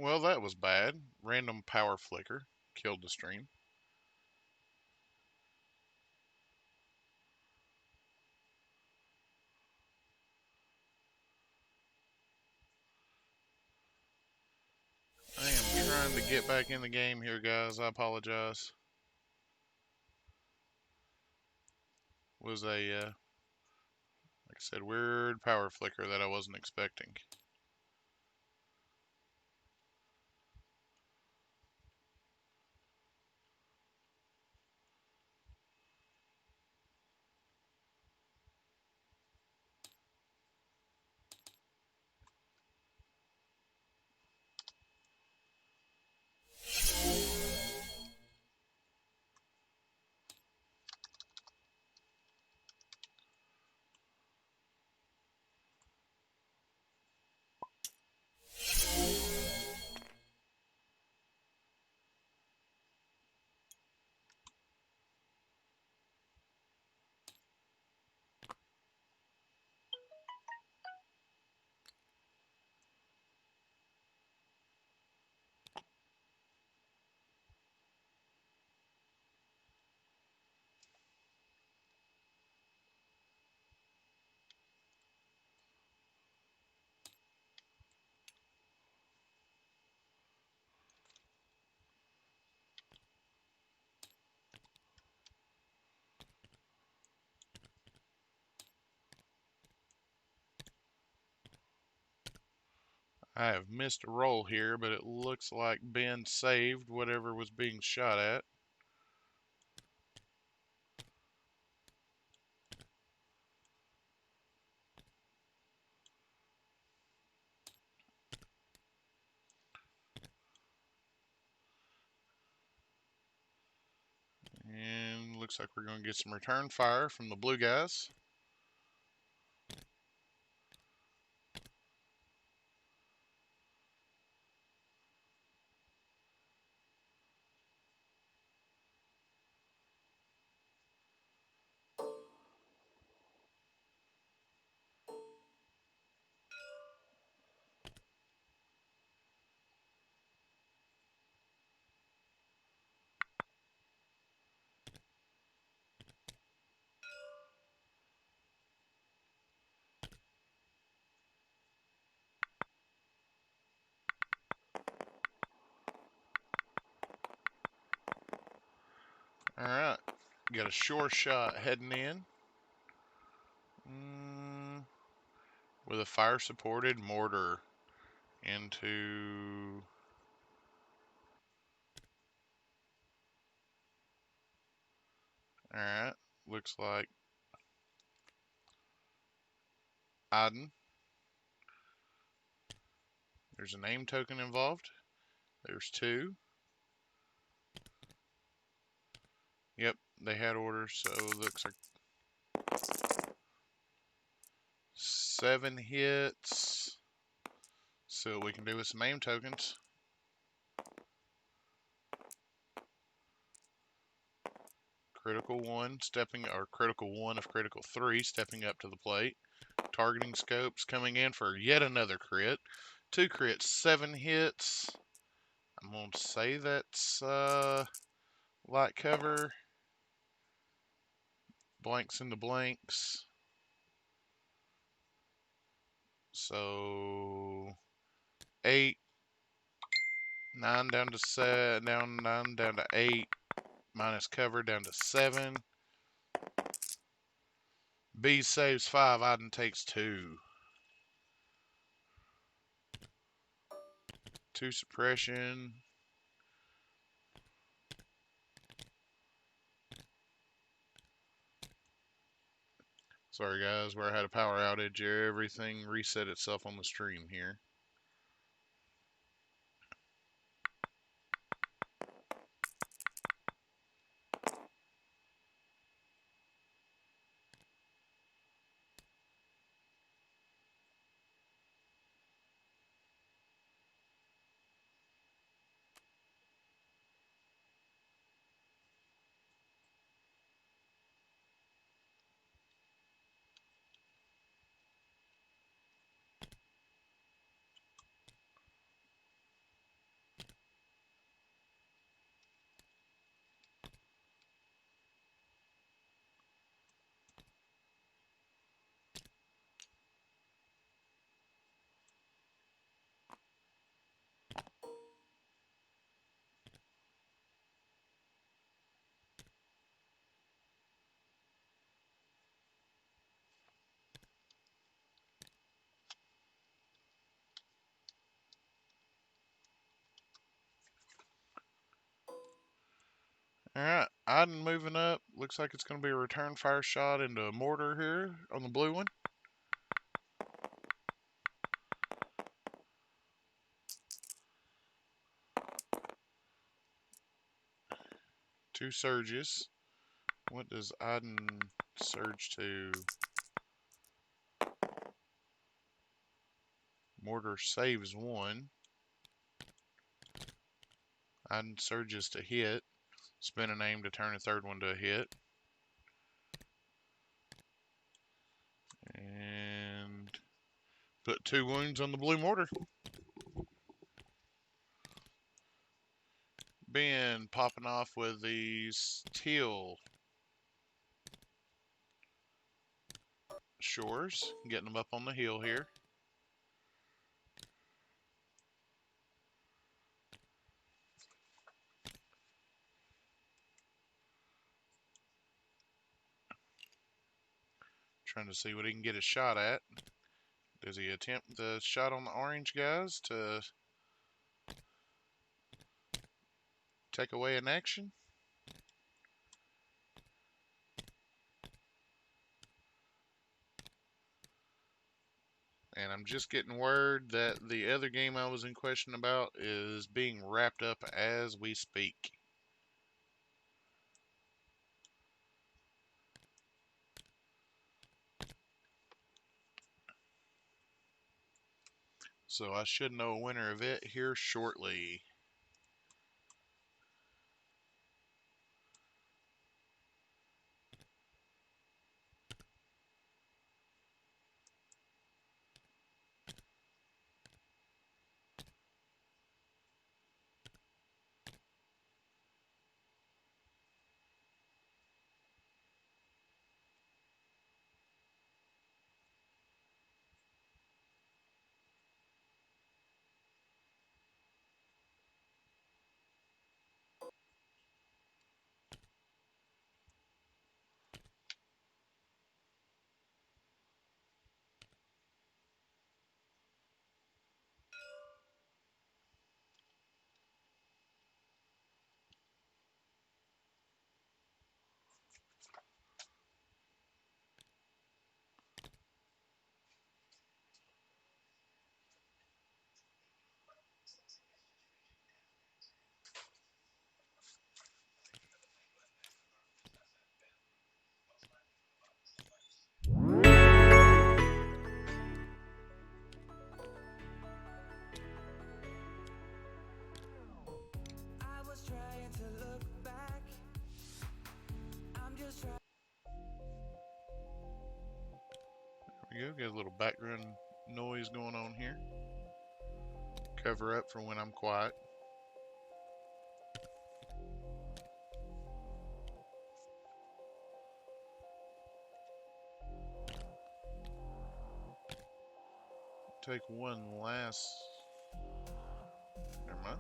Well, that was bad. Random power flicker killed the stream. I am trying to get back in the game here, guys. I apologize. Was a, like I said, weird power flicker that I wasn't expecting. I have missed a roll here, but it looks like Ben saved whatever was being shot at. And looks like we're going to get some return fire from the blue guys. All right, got a sure shot heading in. With a fire supported mortar into alright, looks like Aden. There's a name token involved. There's two. Yep, they had orders, so it looks like 7 hits. So we can do with some aim tokens. Critical 1 stepping, or critical 1 of critical 3 stepping up to the plate. Targeting scopes coming in for yet another crit. 2 crits, 7 hits. I'm going to say that's light cover. Blanks into blanks. So 8, 9 down to 7, down 9 down to 8, minus cover down to 7. Beez saves 5, Aden takes 2. 2 suppression. Sorry guys, where I had a power outage, everything reset itself on the stream here. Alright, Iden moving up. Looks like it's going to be a return fire shot into a mortar here on the blue one. Two surges. What does Iden surge to? Mortar saves one. Iden surges to hit. Spin an aim to turn a third one to a hit. And put 2 wounds on the blue mortar. Ben popping off with these teal shores, getting them up on the hill here. Trying to see what he can get a shot at. Does he attempt the shot on the orange guys to take away an action? And I'm just getting word that the other game I was in question about is being wrapped up as we speak. So I should know a winner of it here shortly. There we go, get a little background noise going on here. Cover up for when I'm quiet. Take one last. Never mind.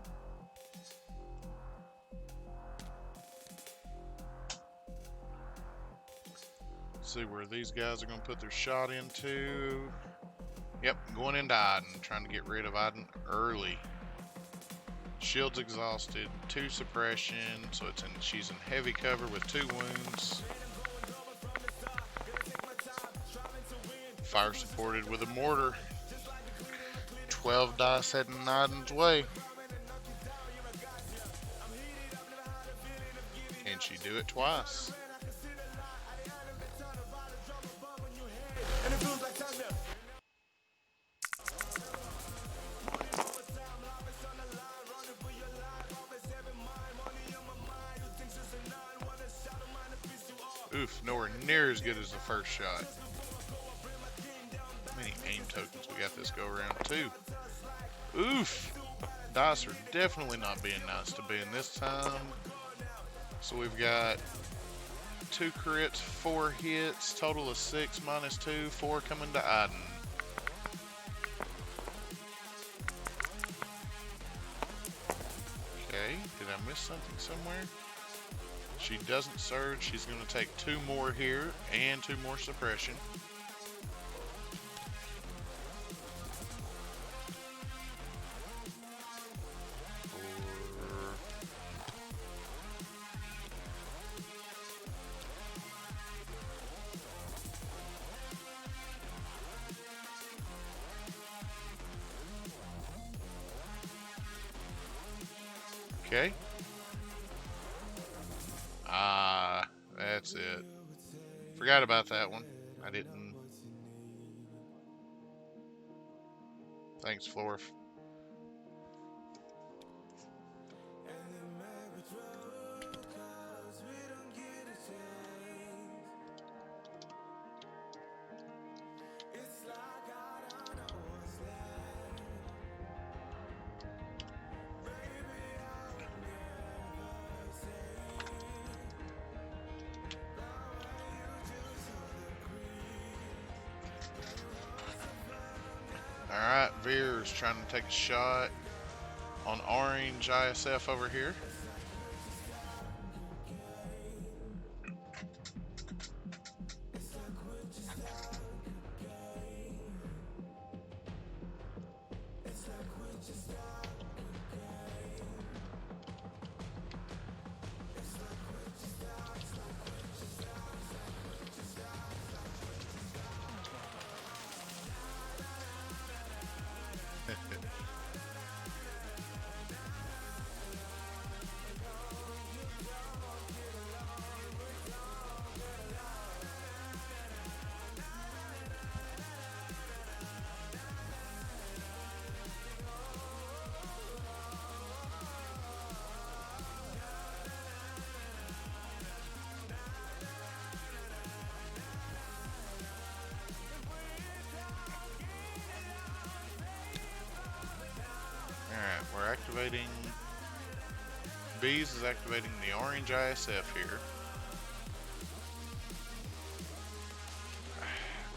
See where these guys are going to put their shot into. Yep, going into Iden, trying to get rid of Iden early. Shield's exhausted, 2 suppression, so she's in heavy cover with 2 wounds. Fire supported with a mortar. 12 dice heading Iden's way. Can she do it twice? Oof, nowhere near as good as the first shot. How many aim tokens we got this go around too? Oof! Dice are definitely not being nice to Ben this time. So we've got 2 crits, 4 hits, total of 6 minus 2, 4 coming to Iden. Okay, did I miss something somewhere? She doesn't surge, she's going to take 2 more here and 2 more suppression. Okay. Ah, that's it. Forgot about that one. I didn't. Thanks, Florf. Alright, Veer's trying to take a shot on orange ISF over here. Alright, we're activating. Beez is activating the orange ISF here.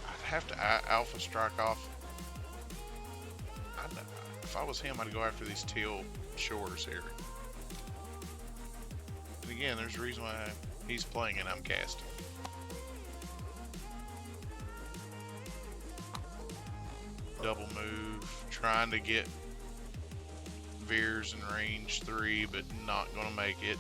I'd have to alpha strike off. If I was him, I'd go after these teal shores here. And again, there's a reason why he's playing and I'm casting. Double move, trying to get Veers in range 3, but not gonna make it.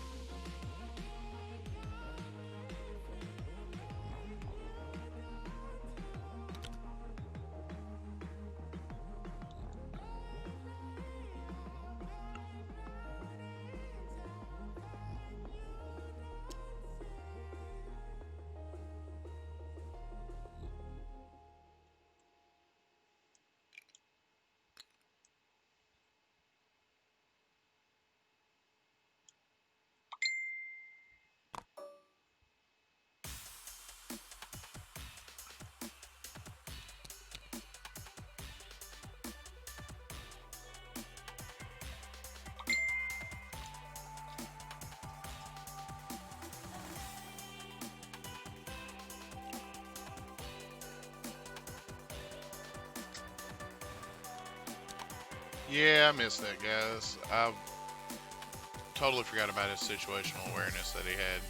Yeah, I missed that, guys. I totally forgot about his situational awareness that he had.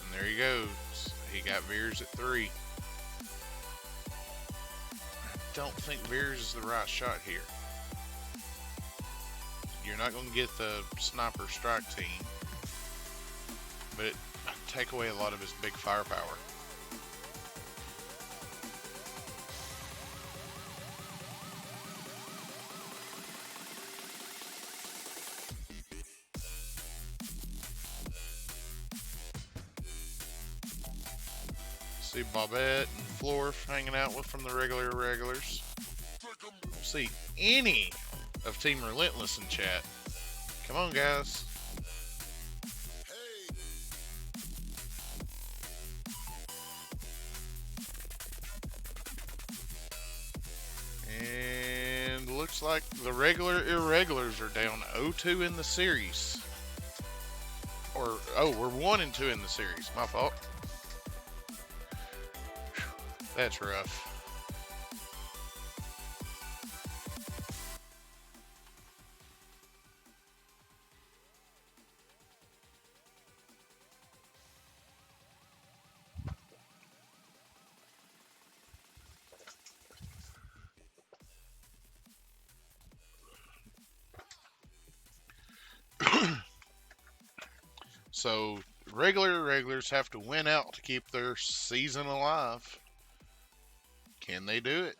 And there he goes. He got Veers at 3. I don't think Veers is the right shot here. You're not going to get the sniper strike team, but it take away a lot of his big firepower. See Bobette and Florf hanging out with from the regulars. Don't see any of Team Relentless in chat. Come on, guys. And looks like the regular irregulars are down 0-2 in the series. Or, oh, we're 1-2 in the series. My fault. That's rough. So regulars have to win out to keep their season alive. Can they do it?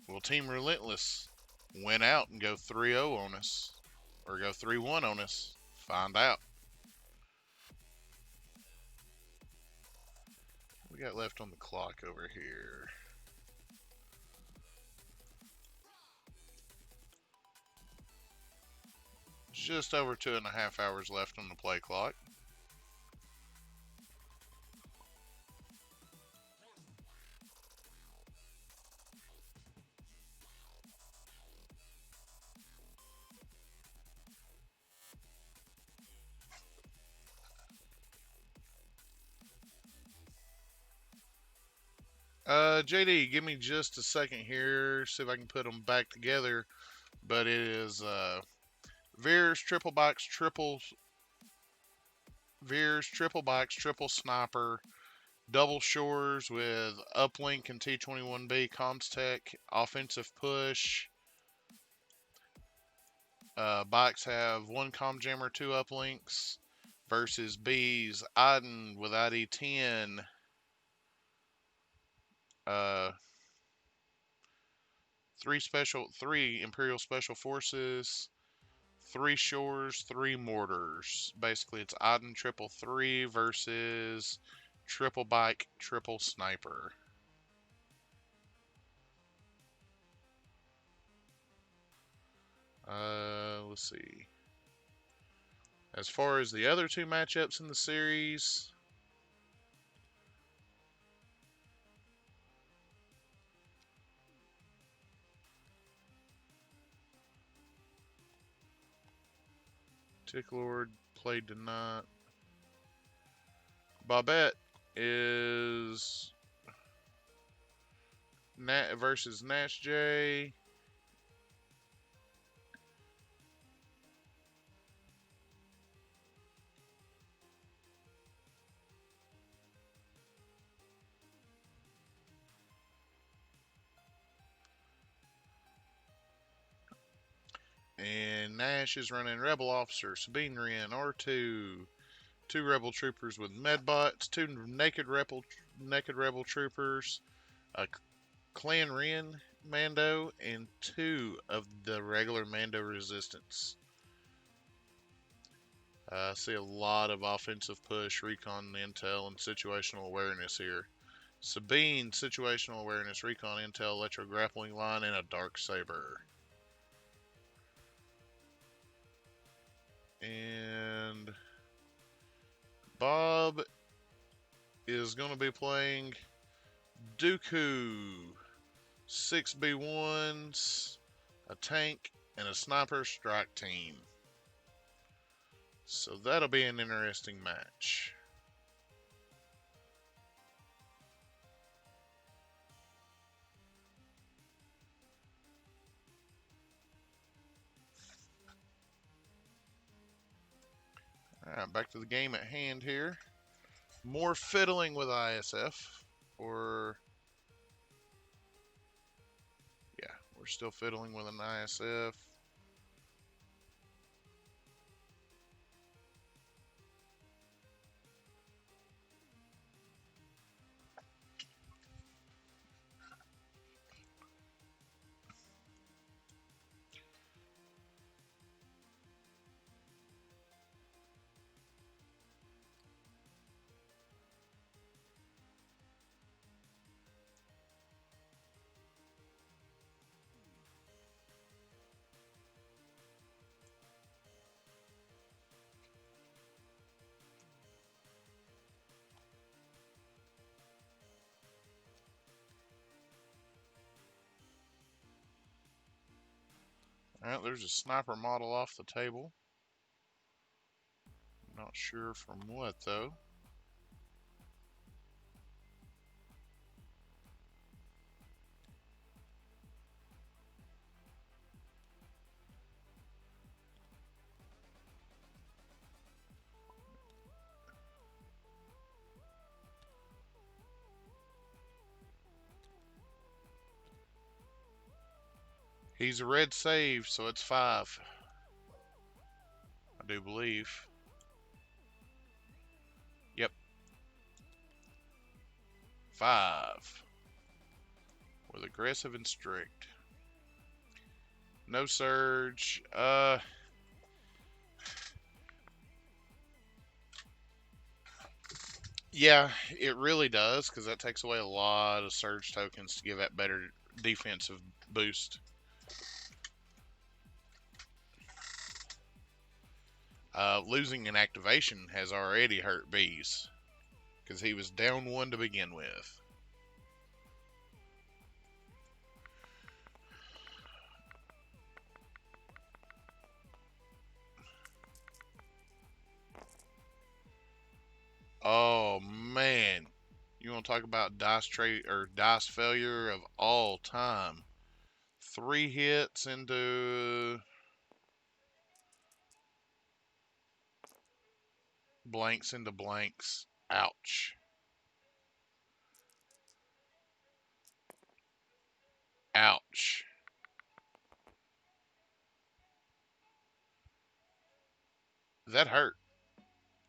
Will Team Relentless win out and go 3-0 on us? Or go 3-1 on us? Find out. What we got left on the clock over here? Just over 2.5 hours left on the play clock. JD, give me just a second here. See if I can put them back together. But it is Veers, triple box, triple Veers, triple box, triple sniper, double shores with uplink and T21B comms tech, offensive push. Bikes have one comm jammer, two uplinks versus Beez, Iden with ID10. Uh, three Imperial Special Forces, three shores, three mortars. Basically, it's Iden triple three versus triple bike, triple sniper. Let's see. As far as the other two matchups in the series, Tick Lord played tonight. Bobette is Nat versus Nash J. And Nash is running Rebel Officer, Sabine Wren, R2, two Rebel Troopers with Medbots, two naked Rebel Troopers, a Clan Wren Mando, and two of the regular Mando Resistance. I see a lot of offensive push, recon, intel, and situational awareness here. Sabine, situational awareness, recon, intel, electro grappling line, and a dark saber. And Bob is going to be playing Dooku, 6B1s, a tank, and a sniper strike team. So that'll be an interesting match. Alright, back to the game at hand here. More fiddling with ISF. Or, yeah, we're still fiddling with an ISF. Alright, there's a sniper model off the table. Not sure from what, though. He's a red save, so it's 5. I do believe. 5 with aggressive and strict. No surge. Yeah, it really does, because that takes away a lot of surge tokens to give that better defensive boost. Losing an activation has already hurt Beez, because he was down 1 to begin with. Oh man, you want to talk about dice trade or dice failure of all time? 3 hits into blanks into blanks. Ouch. Ouch. That hurt.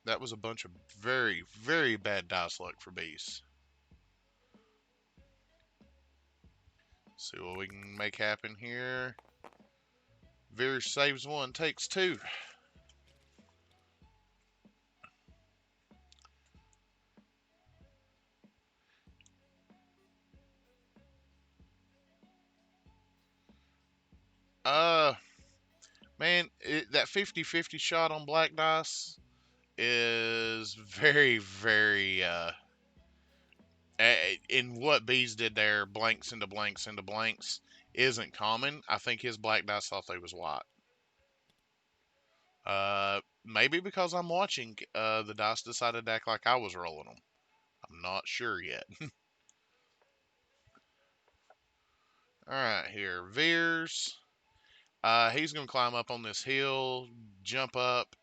That was a bunch of very, very bad dice luck for Beez. See what we can make happen here. Veer saves 1, takes 2. Uh, man, that 50-50 shot on black dice is very, very, in what Beez did there, blanks into blanks into blanks, isn't common. I think his black dice thought they was white. Maybe because I'm watching, the dice decided to act like I was rolling them. I'm not sure yet. Alright, here. Veers. He's going to climb up on this hill, jump up,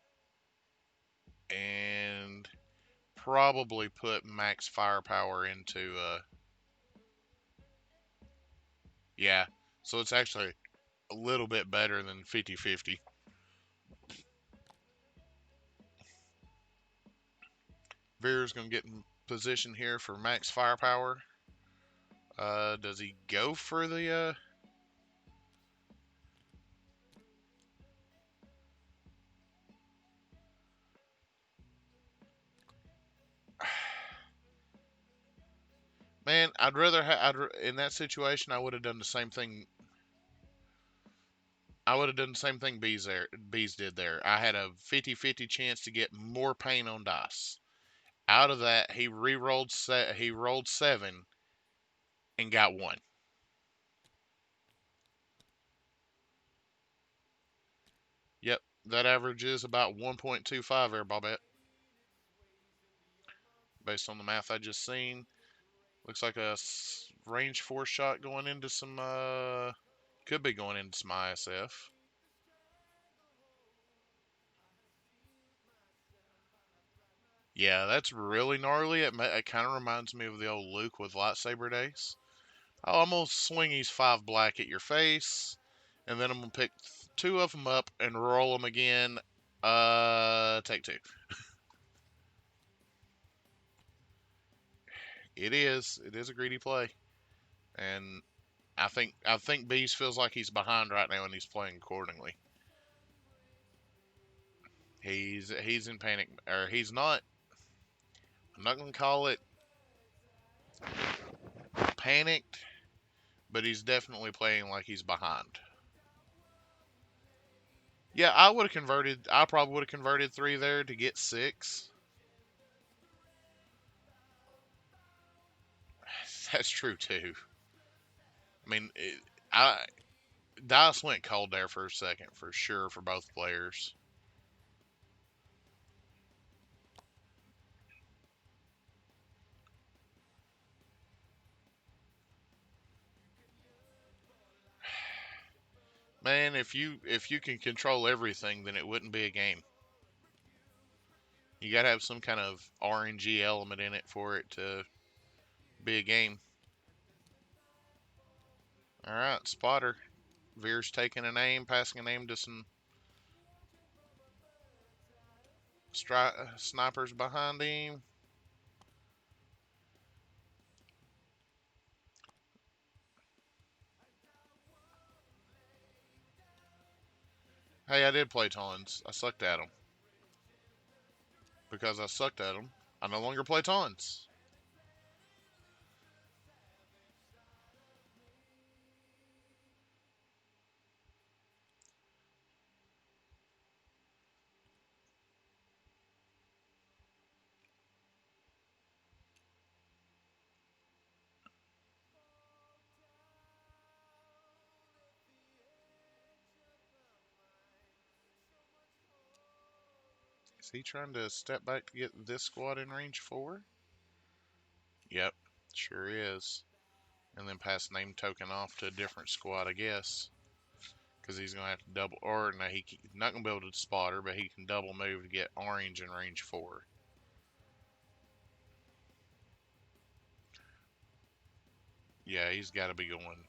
and probably put max firepower into, yeah. So it's actually a little bit better than 50-50. Veer's going to get in position here for max firepower. Does he go for the, Man, I'd rather in that situation, I would have done the same thing. I would have done the same thing Beez did there. I had a 50-50 chance to get more pain on dice. Out of that, he he rolled 7 and got 1. Yep, that averages about 1.25 airball bet, based on the math I just seen. Looks like a range 4 shot going into some, could be going into some ISF. Yeah, that's really gnarly. It kind of reminds me of the old Luke with lightsaber days. I'll almost swing these 5 black at your face, and then I'm going to pick 2 of them up and roll them again. Take 2. It is. It is a greedy play. And I think Beez feels like he's behind right now and he's playing accordingly. He's in panic, or he's not. I'm not going to call it panicked, but he's definitely playing like he's behind. Yeah, I would have converted. I probably would have converted 3 there to get 6. That's true too. I mean, I Dice went cold there for a second, for sure, for both players. Man, if you can control everything, then it wouldn't be a game. You gotta have some kind of RNG element in it for it to be a game. All right, spotter. Veer's taking an aim, passing an aim to some snipers behind him. Yeah, I did play tons. I sucked at them. Because I sucked at them, I no longer play tons. Is he trying to step back to get this squad in range 4? Yep, sure is. And then pass name token off to a different squad, I guess. Because he's going to have to double, or no, he's not going to be able to spot her, but he can double move to get orange in range 4. Yeah, he's got to be going.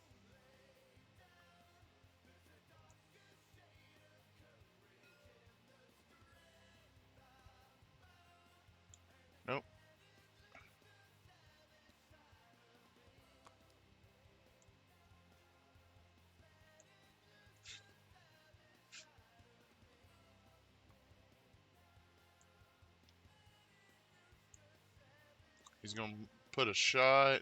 Nope. He's going to put a shot,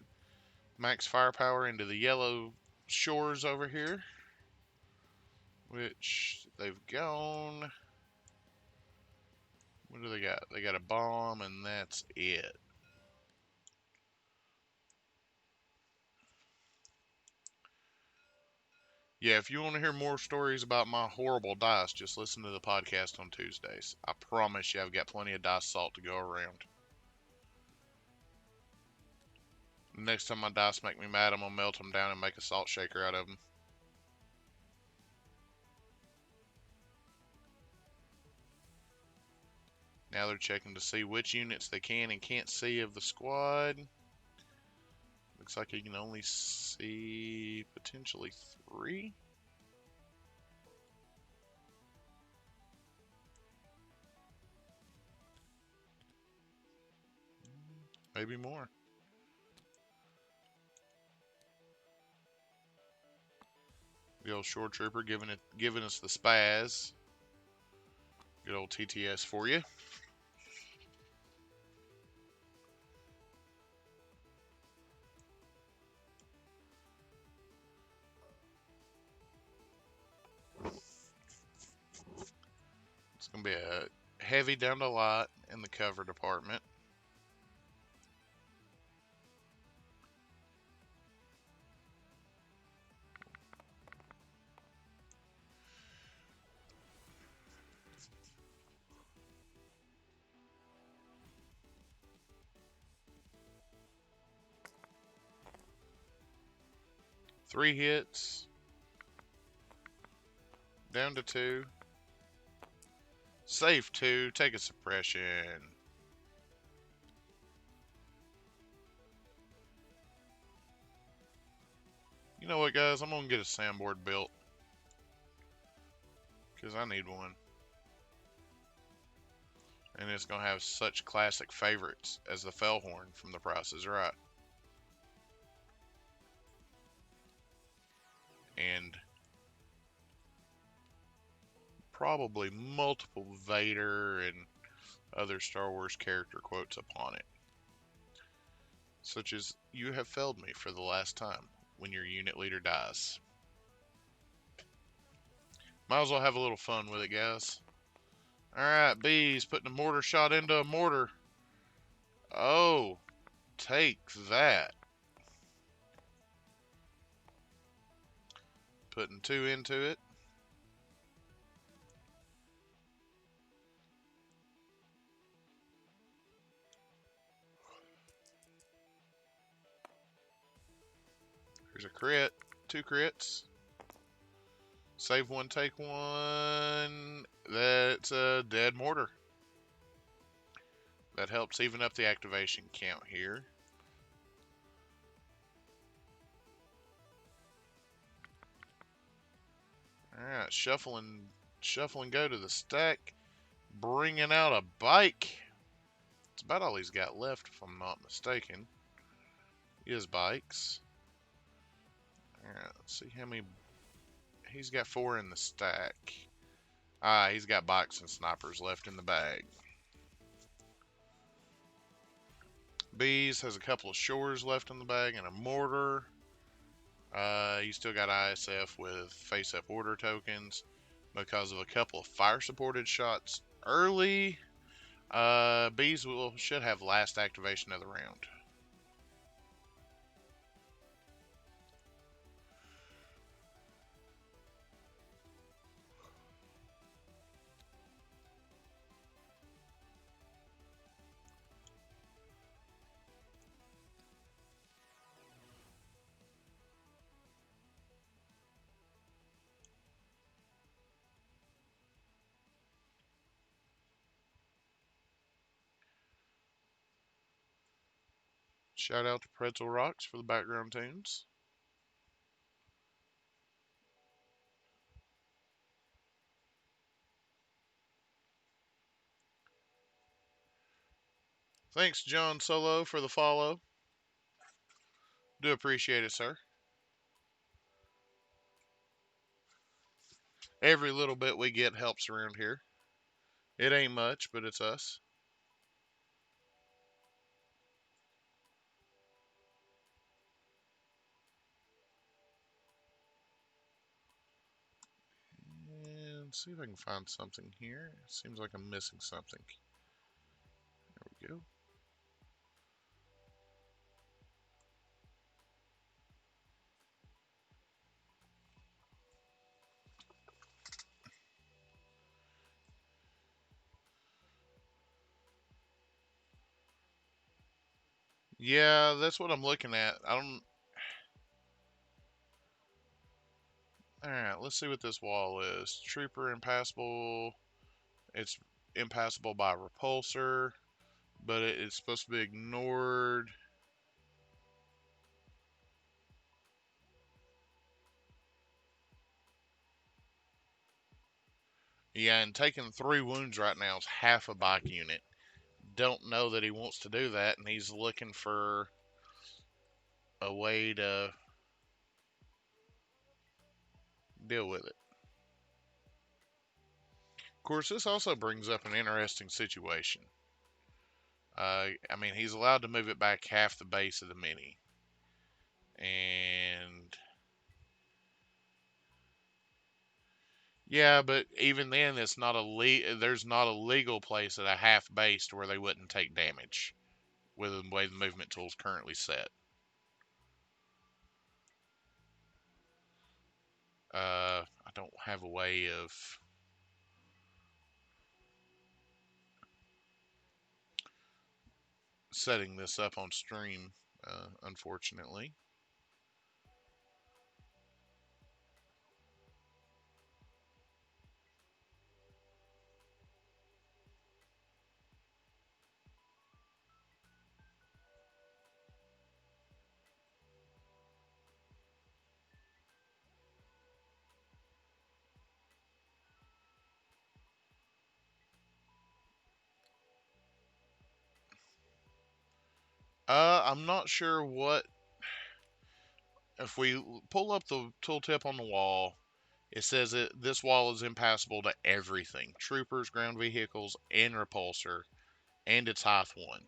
max firepower into the yellow shores over here. Which they've gone. What do they got? They got a bomb, and that's it. Yeah, if you want to hear more stories about my horrible dice, just listen to the podcast on Tuesdays. I promise you, I've got plenty of dice salt to go around. Next time my dice make me mad, I'm going to melt them down and make a salt shaker out of them. Now they're checking to see which units they can and can't see of the squad. Looks like you can only see potentially 3. Maybe more. The old shore trooper giving us the spaz. Good old TTS for you. It's going to be a heavy down to light in the cover department. Three hits. Down to 2. Save 2. Take a suppression. You know what, guys? I'm going to get a sandboard built. Because I need one. And it's going to have such classic favorites as the Fellhorn from The Price is Right. And probably multiple Vader and other Star Wars character quotes upon it. Such as, "You have failed me for the last time," when your unit leader dies. Might as well have a little fun with it, guys. Alright, Beez putting a mortar shot into a mortar. Oh, take that. Putting 2 into it. Here's a crit. 2 crits. Save 1, take 1. That's a dead mortar. That helps even up the activation count here. Alright, shuffle and go to the stack. Bringing out a bike. It's about all he's got left, if I'm not mistaken. Is bikes. Alright, let's see how many. He's got 4 in the stack. Ah, he's got box and snipers left in the bag. Beez has a couple of shores left in the bag and a mortar. You still got ISF with face-up order tokens because of a couple of fire-supported shots early. Beez should have last activation of the round. Shout out to Pretzel Rocks for the background tunes. Thanks, John Solo, for the follow. Do appreciate it, sir. Every little bit we get helps around here. It ain't much, but it's us. And see if I can find something here. Seems like I'm missing something. There we go. Yeah, that's what I'm looking at. I don't. Alright, let's see what this wall is. Trooper impassable. It's impassable by repulsor, but it's supposed to be ignored. Yeah, and taking 3 wounds right now is half a bike unit. Don't know that he wants to do that, and he's looking for a way to deal with it. Of course, this also brings up an interesting situation. I mean, he's allowed to move it back half the base of the mini. And yeah, but even then, it's not there's not a legal place at a half base to where they wouldn't take damage with the way the movement tool's currently set. I don't have a way of setting this up on stream, unfortunately. I'm not sure what. If we pull up the tooltip on the wall, it says that this wall is impassable to everything: troopers, ground vehicles, and repulsor, and it's height 1.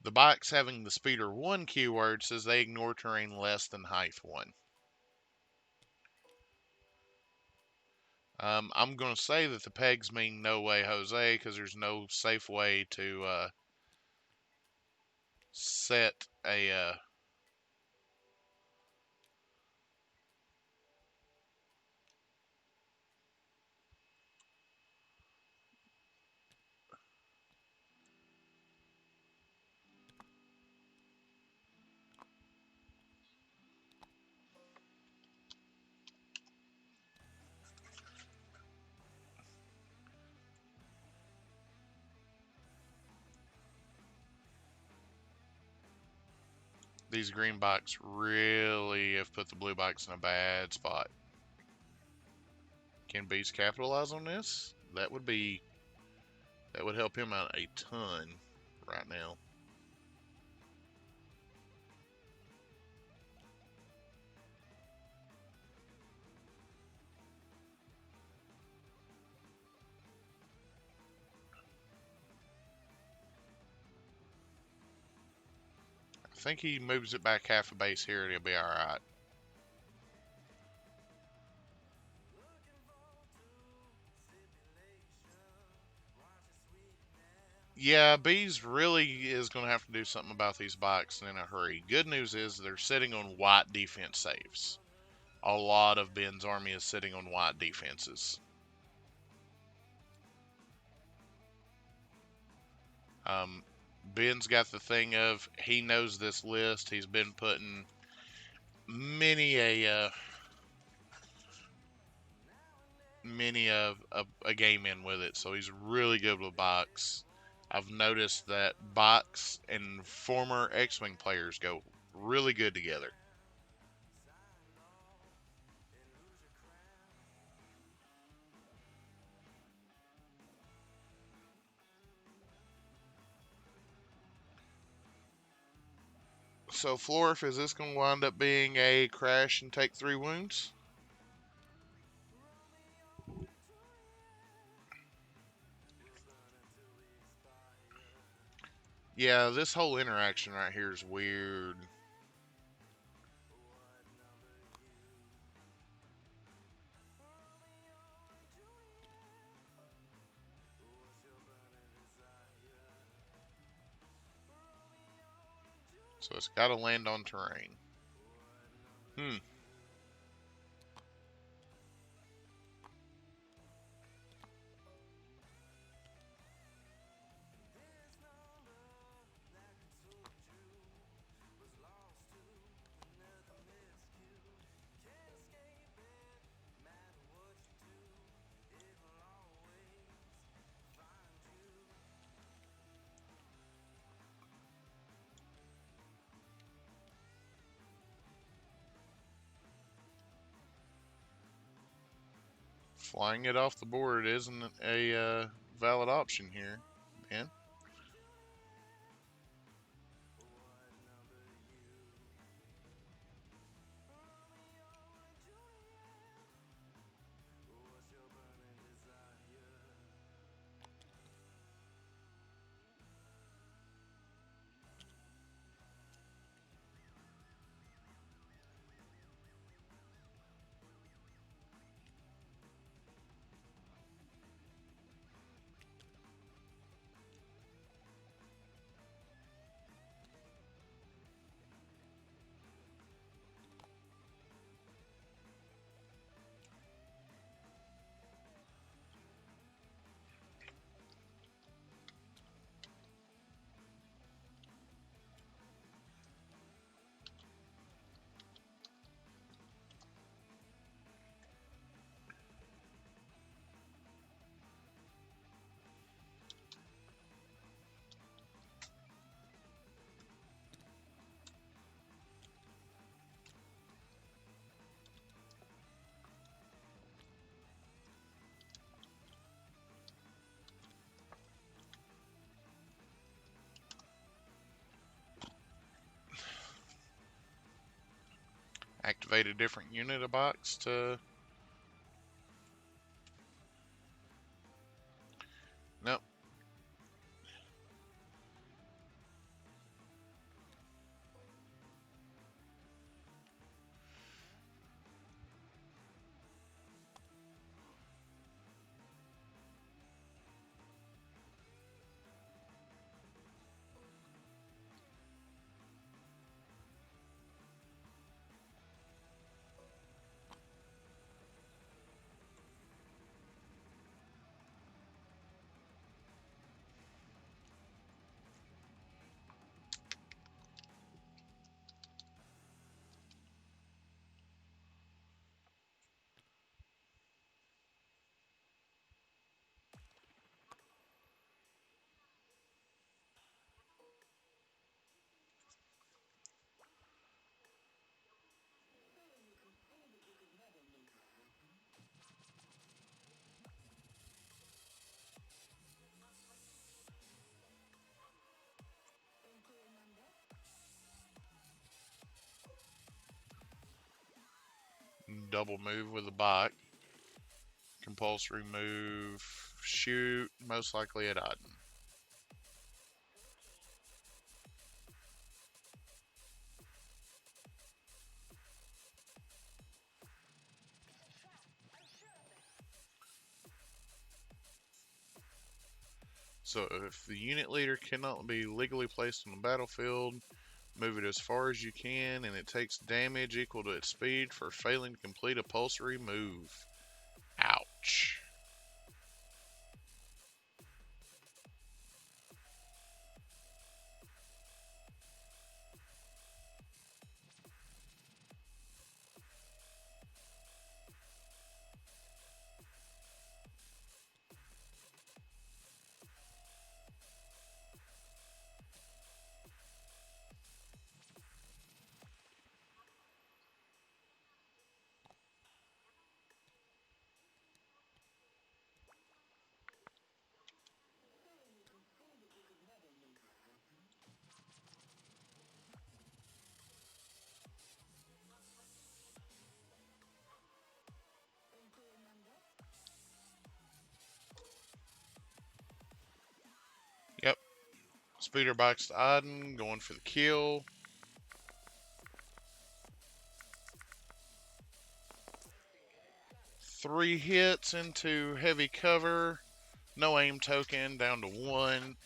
The bikes having the speeder 1 keyword says they ignore terrain less than height 1. I'm going to say that the pegs mean no way Jose because there's no safe way to set a these green bikes really have put the blue bikes in a bad spot. Can Beez capitalize on this? That would help him out a ton right now. think he moves it back half a base here and he'll be alright. Yeah, Beez really is going to have to do something about these bikes in a hurry. Good news is they're sitting on white defense saves. A lot of Ben's army is sitting on white defenses. Um, Ben's got the thing of he knows this list. He's been putting many a game in with it, so he's really good with box. I've noticed that box and former X-wing players go really good together. So, Florif, is this going to wind up being a crash and take 3 wounds? Yeah, this whole interaction right here is weird. So it's got to land on terrain. Hmm. Flying it off the board isn't a valid option here, man. Activate a different unit of box to. Nope. Double move with a bike. Compulsory move. Shoot. Most likely at Auden. So if the unit leader cannot be legally placed on the battlefield, move it as far as you can, and it takes damage equal to its speed for failing to complete a pulsory move. Ouch. Yep. Speeder bikes to Iden, going for the kill. Three hits into heavy cover. No aim token, down to one.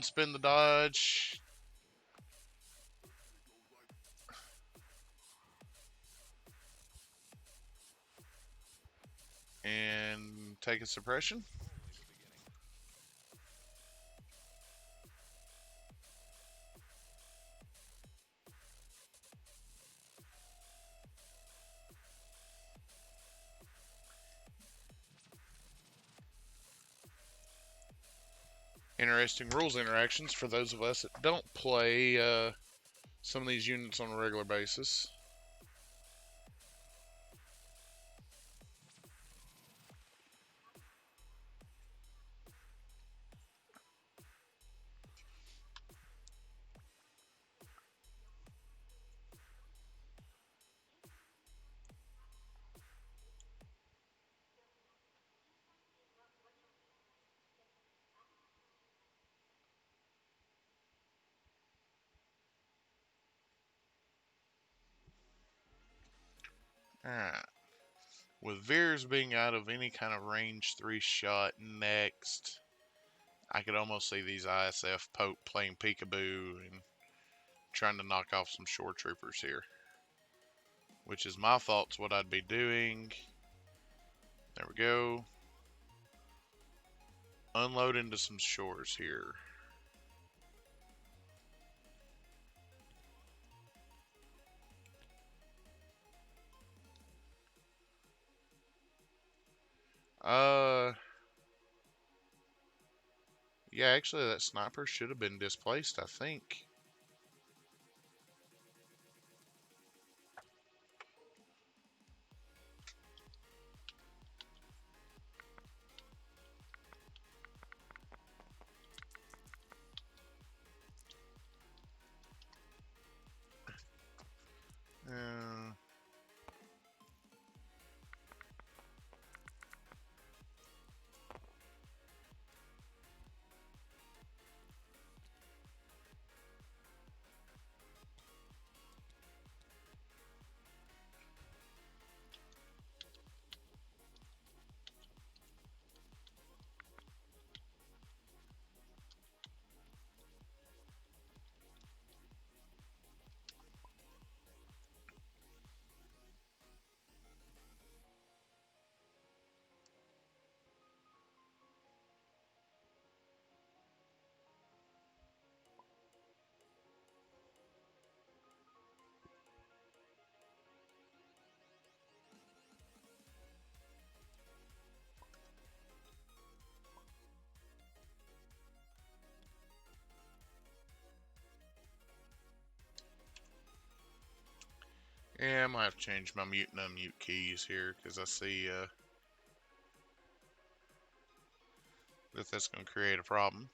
Spin the dodge. And take a suppression. Interesting rules interactions for those of us that don't play some of these units on a regular basis. Alright. With Veers being out of any kind of range 3 shot next, I could almost see these ISF playing peekaboo and trying to knock off some shore troopers here. Which is my thoughts what I'd be doing. There we go. Unload into some shores here. Yeah, actually that sniper should have been displaced, I think. Uh, yeah, I might have to change my mute and unmute keys here because I see that that's going to create a problem.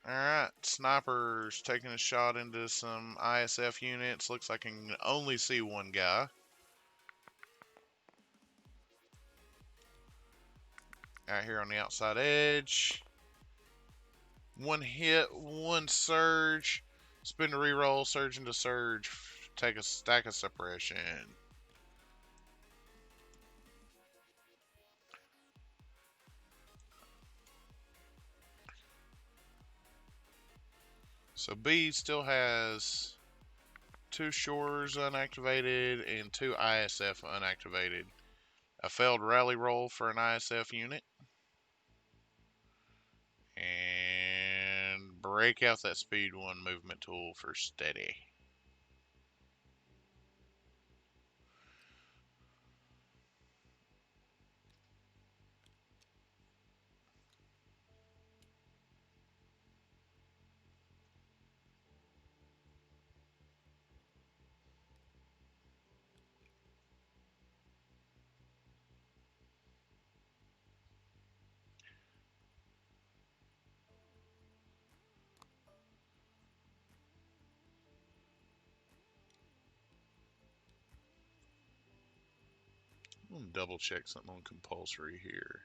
Alright, snipers taking a shot into some ISF units. Looks like I can only see one guy. Out here on the outside edge. One hit, one surge. Spin to reroll, surge into surge. Take a stack of suppression. So Beez still has 2 shores unactivated and 2 ISF unactivated. A failed rally roll for an ISF unit. And break out that speed 1 movement tool for steady. I'm gonna double check something on compulsory here.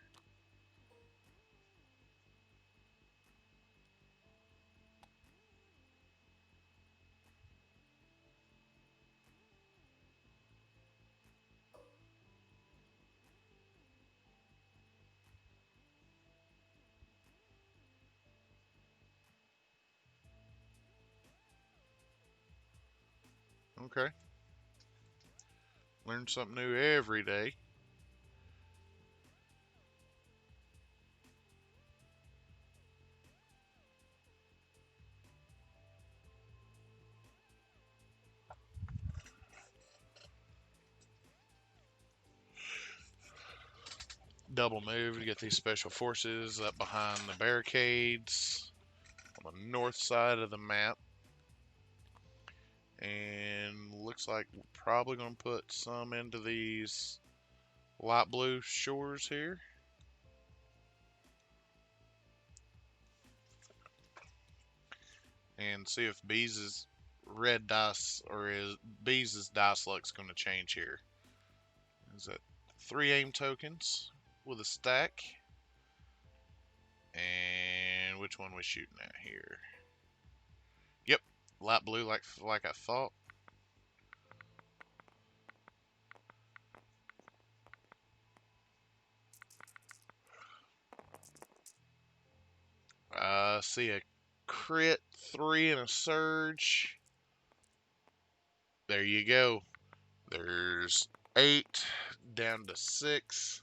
Okay. Learn something new every day. Double move to get these special forces up behind the barricades on the north side of the map. And looks like we're probably going to put some into these light blue shores here. And see if Beez's red dice or is Beez's dice luck's going to change here. Is that 3 aim tokens with a stack? And which one we shooting at here? Yep, light blue like I thought. See a crit 3 and a surge. There you go. There's 8 down to 6.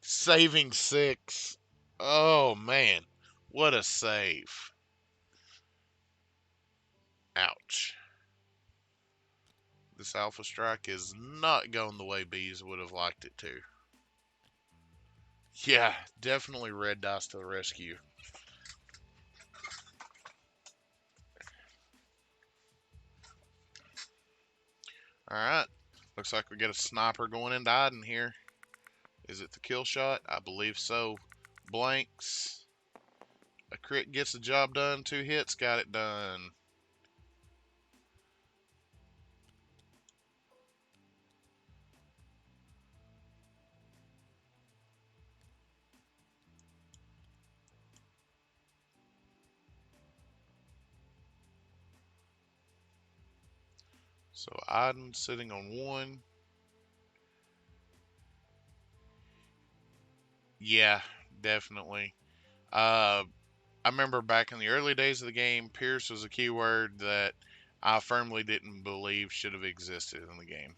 Saving 6. Oh man, what a save. Ouch. This Alpha Strike is not going the way Beez would have liked it to. Yeah, definitely red dice to the rescue. Alright, looks like we get a sniper going into Iden here. Is it the kill shot? I believe so. Blanks. A crit gets the job done. 2 hits got it done. So Iden sitting on 1. Yeah, definitely. I remember back in the early days of the game, Pierce was a keyword that I firmly didn't believe should have existed in the game.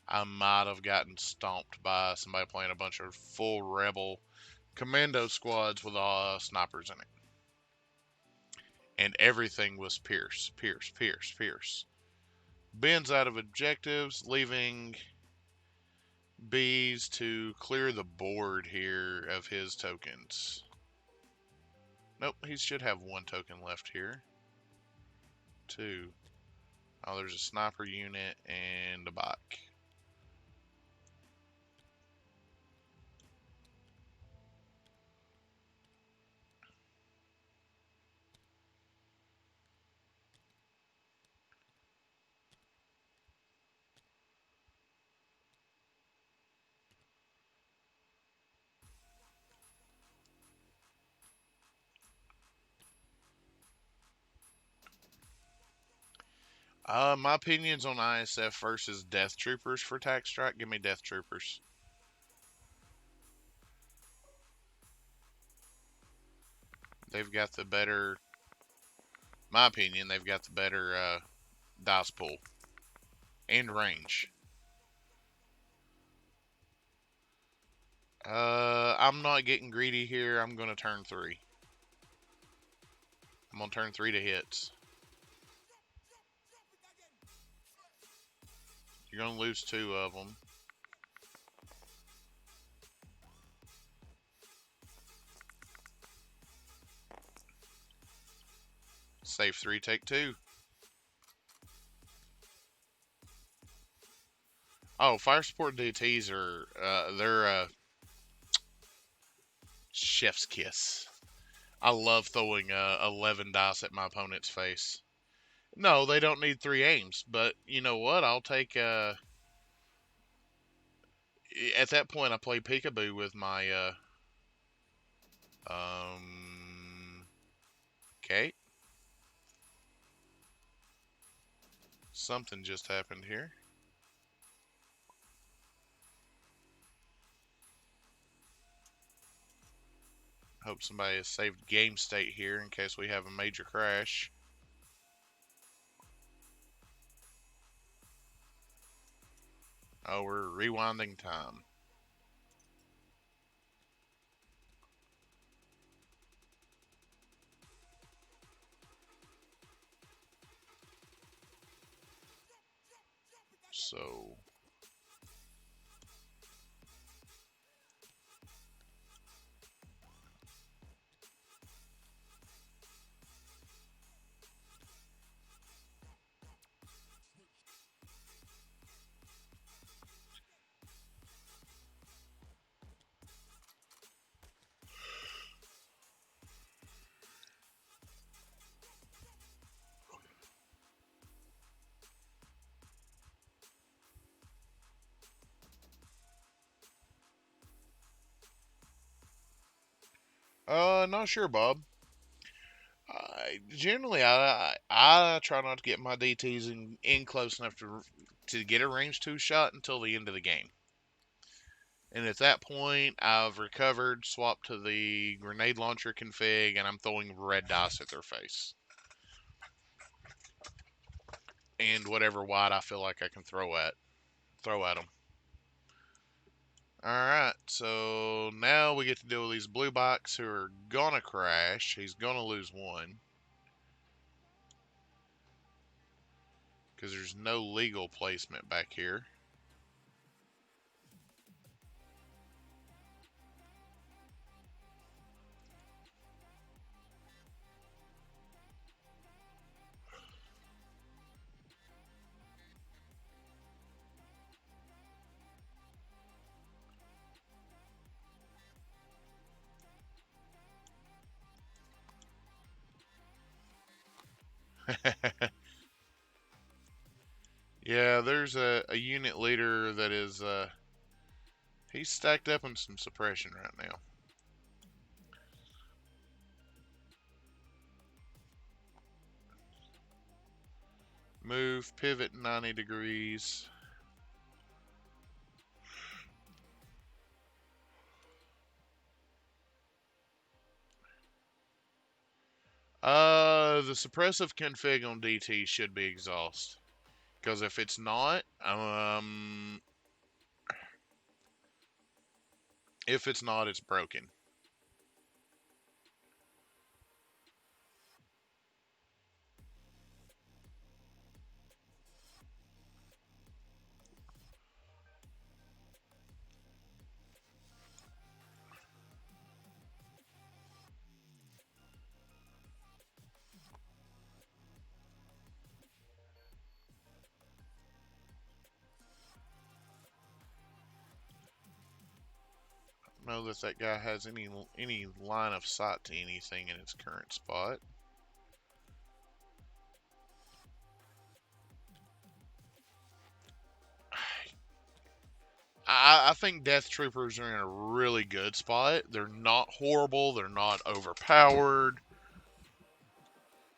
I might have gotten stomped by somebody playing a bunch of full rebel commando squads with snipers in it. And everything was Pierce, Pierce, Pierce, Pierce. Ben's out of objectives, leaving Beez to clear the board here of his tokens. Nope, he should have 1 token left here. 2. Oh, there's a sniper unit and a bike. My opinions on ISF versus Death Troopers for Tac Strike. Give me Death Troopers. they've got the better, my opinion, they've got the better dice pool and range. I'm not getting greedy here. I'm going to turn 3. I'm going to turn 3 to hits. You're going to lose 2 of them. Save 3, take 2. Oh, fire support DTs are, they're chef's kiss. I love throwing 11 dice at my opponent's face. No, they don't need 3 aims, but you know what? I'll take, at that point, I play peekaboo with my, okay. Something just happened here. Hope somebody has saved game state here in case we have a major crash. Oh, we're rewinding time. So, not sure, Bob. Generally, I try not to get my DTs in close enough to get a range 2 shot until the end of the game. And at that point, I've recovered, swapped to the grenade launcher config, and I'm throwing red dice at their face. And whatever white I feel like I can throw at them. Alright, so now we get to deal with these blue box who are gonna crash. He's gonna lose 1. Because there's no legal placement back here. Yeah, there's a unit leader that is, he's stacked up in some suppression right now. Move, pivot 90 degrees. The suppressive config on DT should be exhaust. Because if it's not, it's broken. I don't know that guy has any line of sight to anything in its current spot. I think Death Troopers are in a really good spot. They're not horrible. They're not overpowered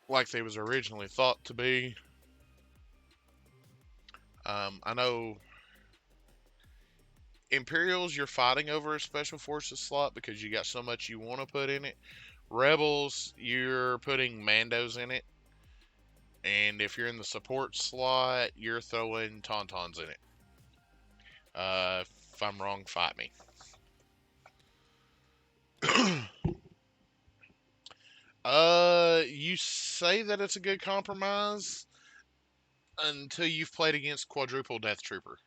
like they was originally thought to be. I know Imperials, you're fighting over a Special Forces slot because you got so much you want to put in it. Rebels, you're putting Mandos in it. And if you're in the support slot, you're throwing Tauntauns in it. If I'm wrong, fight me. You say that it's a good compromise until you've played against Quadruple Death Trooper.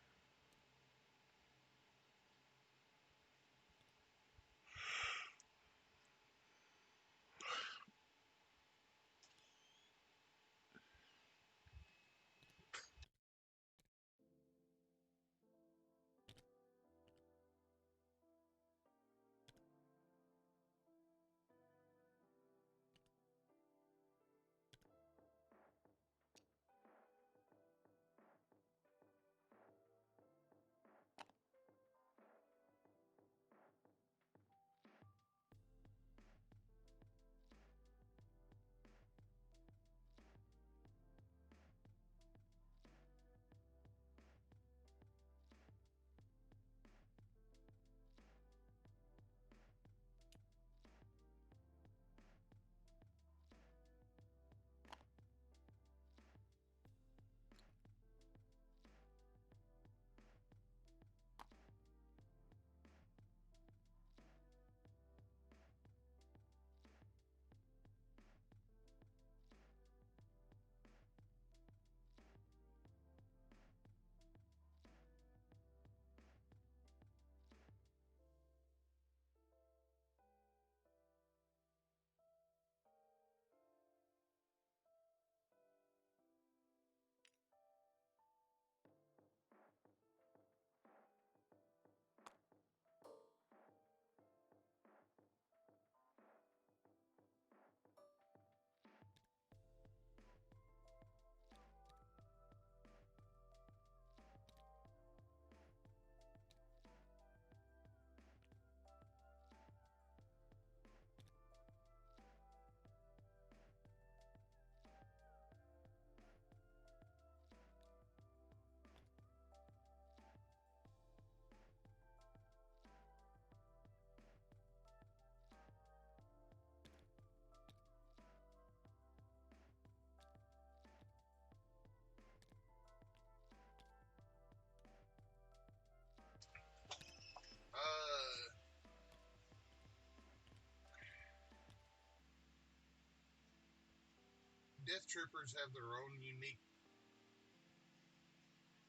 Death Troopers have their own unique.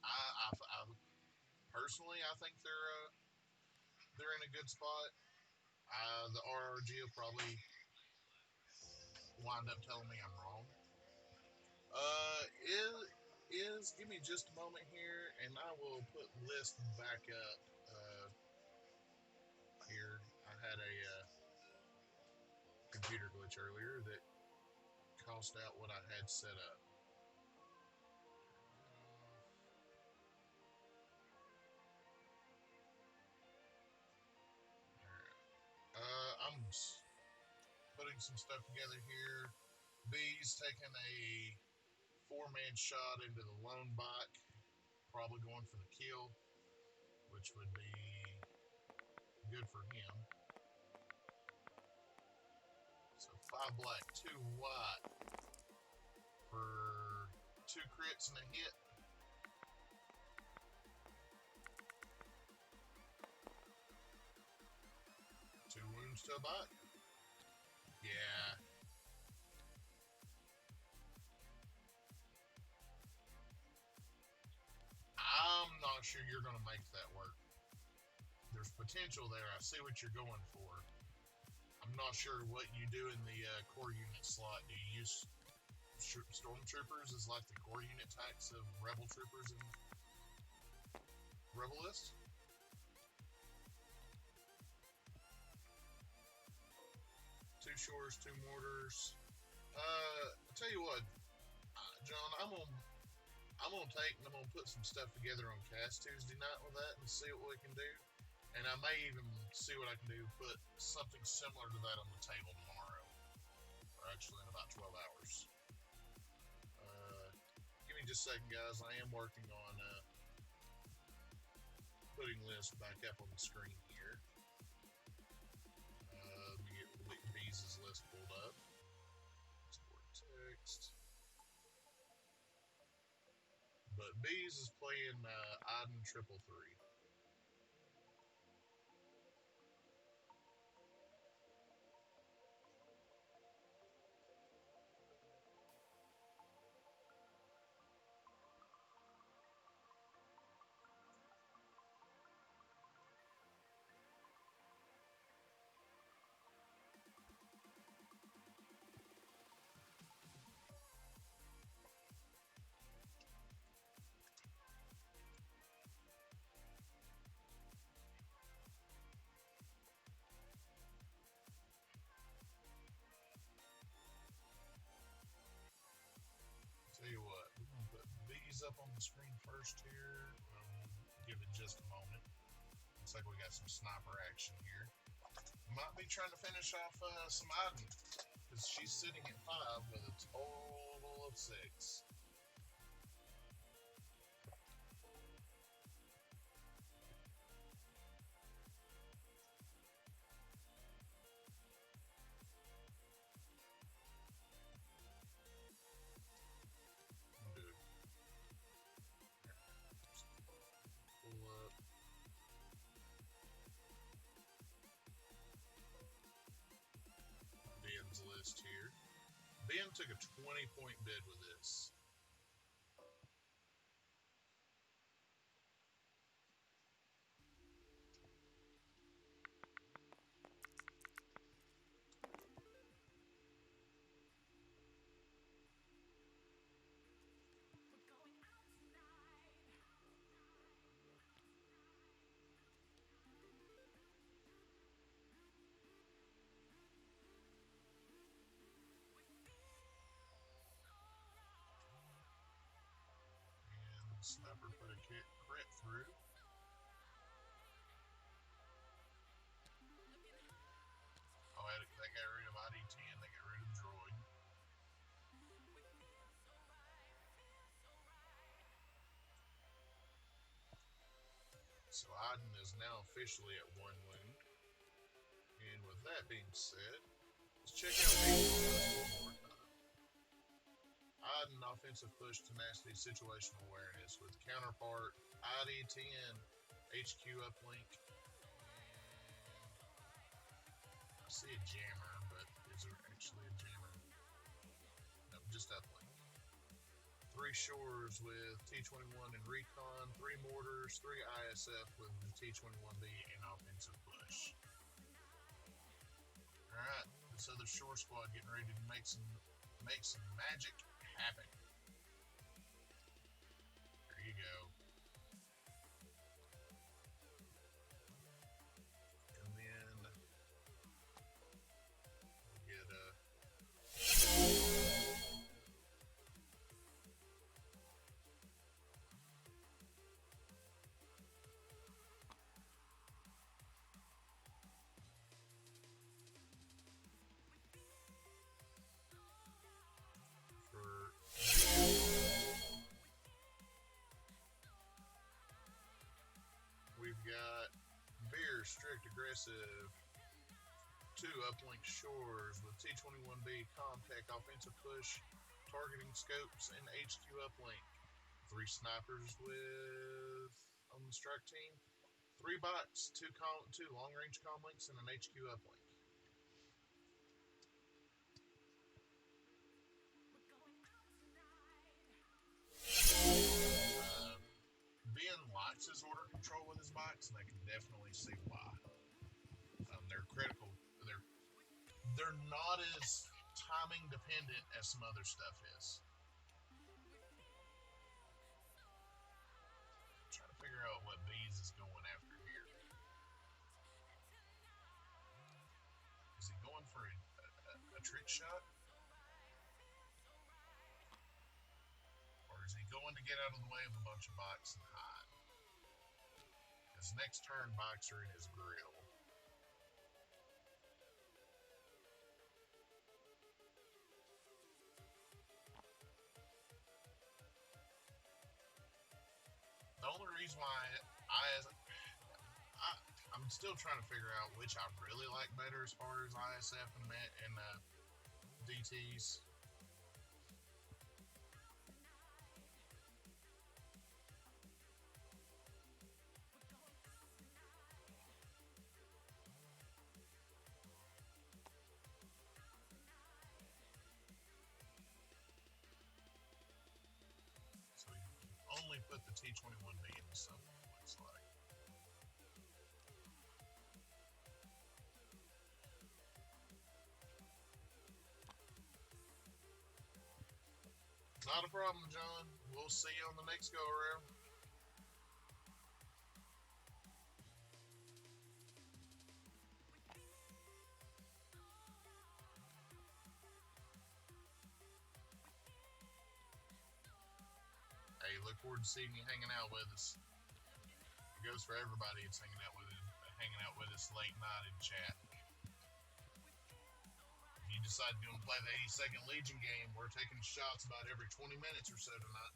I personally, I think they're in a good spot. The RRG will probably wind up telling me I'm wrong. Uh, is give me just a moment here, and I will put list back up. Here, I had a computer glitch earlier that crossed out what I had set up. I'm putting some stuff together here. Beez taking a four-man shot into the lone bike, probably going for the kill, which would be good for him. So 5 black, 2 white for 2 crits and a hit. Two wounds to a bite. Yeah. I'm not sure you're going to make that work. There's potential there. I see what you're going for. I'm not sure what you do in the core unit slot. Do you use stormtroopers as like the core unit types of rebel troopers in Rebel List? Two shores, 2 mortars. I'll tell you what, John, I'm gonna take and I'm gonna put some stuff together on Cast Tuesday night with that and see what we can do. And I may even see what I can do, put something similar to that on the table tomorrow. Or actually in about 12 hours. Give me just a second, guys. I am working on putting lists back up on the screen here. Let me get Beez's list but Beez is playing Iden 333. Tell you what, we're going to put Beez up on the screen first here. Give it just a moment. Looks like we got some sniper action here. Might be trying to finish off some Iden, because she's sitting at 5 with a total of 6. Pull up. Ben's list here. Ben took a 20-point bid with this. Sniper put a crit through. Oh, they got rid of ID-10. They got rid of the droid. So Iden is now officially at 1 wound. And with that being said, let's check out Beez one more time. Iden offensive push, tenacity, situational awareness with counterpart ID-10 HQ uplink. I see a jammer, but is there actually a jammer? No, just uplink. 3 shores with T-21 and recon, 3 mortars, 3 ISF with the T-21B and offensive push. Alright, this other shore squad getting ready to make some magic happen. There you go. And then we'll get a we've got Beer, strict, aggressive, 2 uplink shores with T-21B, contact, offensive push, targeting scopes, and HQ uplink. 3 snipers on the strike team, 3 bots, 2 long-range comlinks, and an HQ uplink. Ben likes his order control with his bots, and I can definitely see why. They're critical. They're not as timing dependent as some other stuff is. I'm trying to figure out what Beez is going after here. Is he going for a trick shot? Or is he going to get out of the way of a bunch of bots and hide? Because next turn, bots are in his grill. The only reason why I'm still trying to figure out which I really like better as far as ISF and DTs. put the T-21B in the sub, looks like. Not a problem, John. We'll see you on the next go around. Hey, look forward to seeing you hanging out with us. It goes for everybody. It's hanging out with us late night in chat. If you decide to play the 82nd Legion game, we're taking shots about every 20 minutes or so tonight.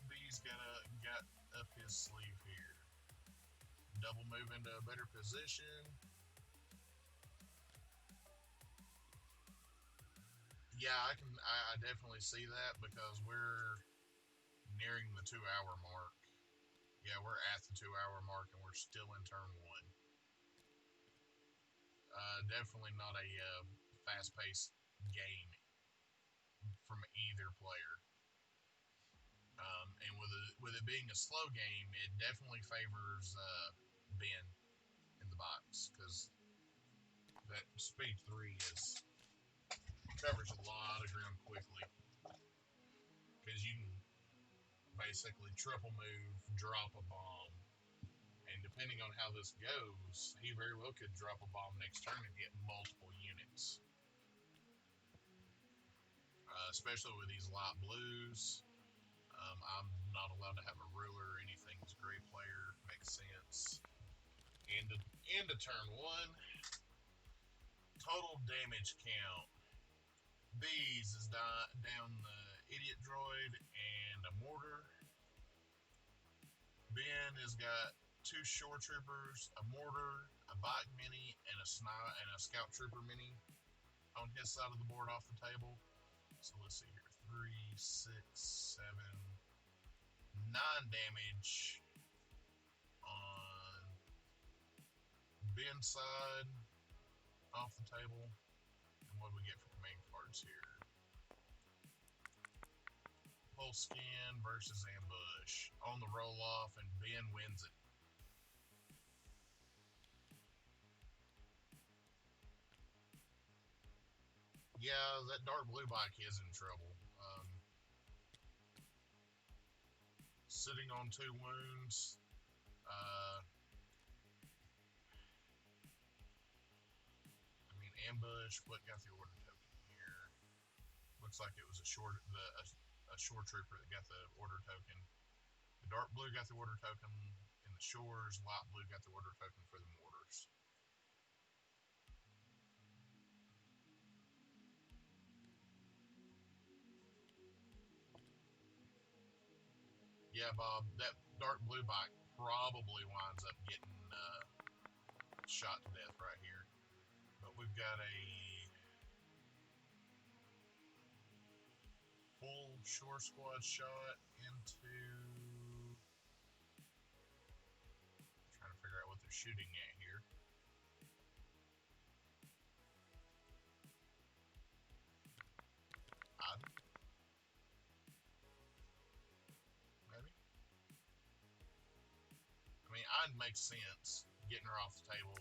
Beez got up his sleeve here. Double move into a better position. Yeah, I definitely see that because we're nearing the 2-hour mark. Yeah, we're at the 2-hour mark and we're still in turn one. Definitely not a fast-paced game from either player. And with it being a slow game, it definitely favors Ben in the box because that speed 3 covers a lot of ground quickly. Because you can basically triple move, drop a bomb, and depending on how this goes, he very well could drop a bomb next turn and hit multiple units. Especially with these light blues. I'm not allowed to have a ruler or anything. He's a great player. Makes sense. End of turn one. Total damage count. Beez is down the idiot droid and a mortar. Ben has got 2 shore troopers, a mortar, a bike mini, and a scout trooper mini on his side of the board off the table. So let's see here. 3, 6, 7, 9 damage on Ben's side off the table. And what do we get for command cards here? Pulse Skin versus Ambush on the roll off, and Ben wins it. Yeah, that dark blue bike is in trouble. Sitting on 2 wounds. Ambush. What got the order token here? Looks like it was a shore trooper that got the order token. The dark blue got the order token in the shores. Light blue got the order token for the mortars. Yeah, Bob, that dark blue bike probably winds up getting shot to death right here. But we've got a full shore squad shot into... Trying to figure out what they're shooting at here. Odd. Maybe. I mean, I'd make sense. Getting her off the table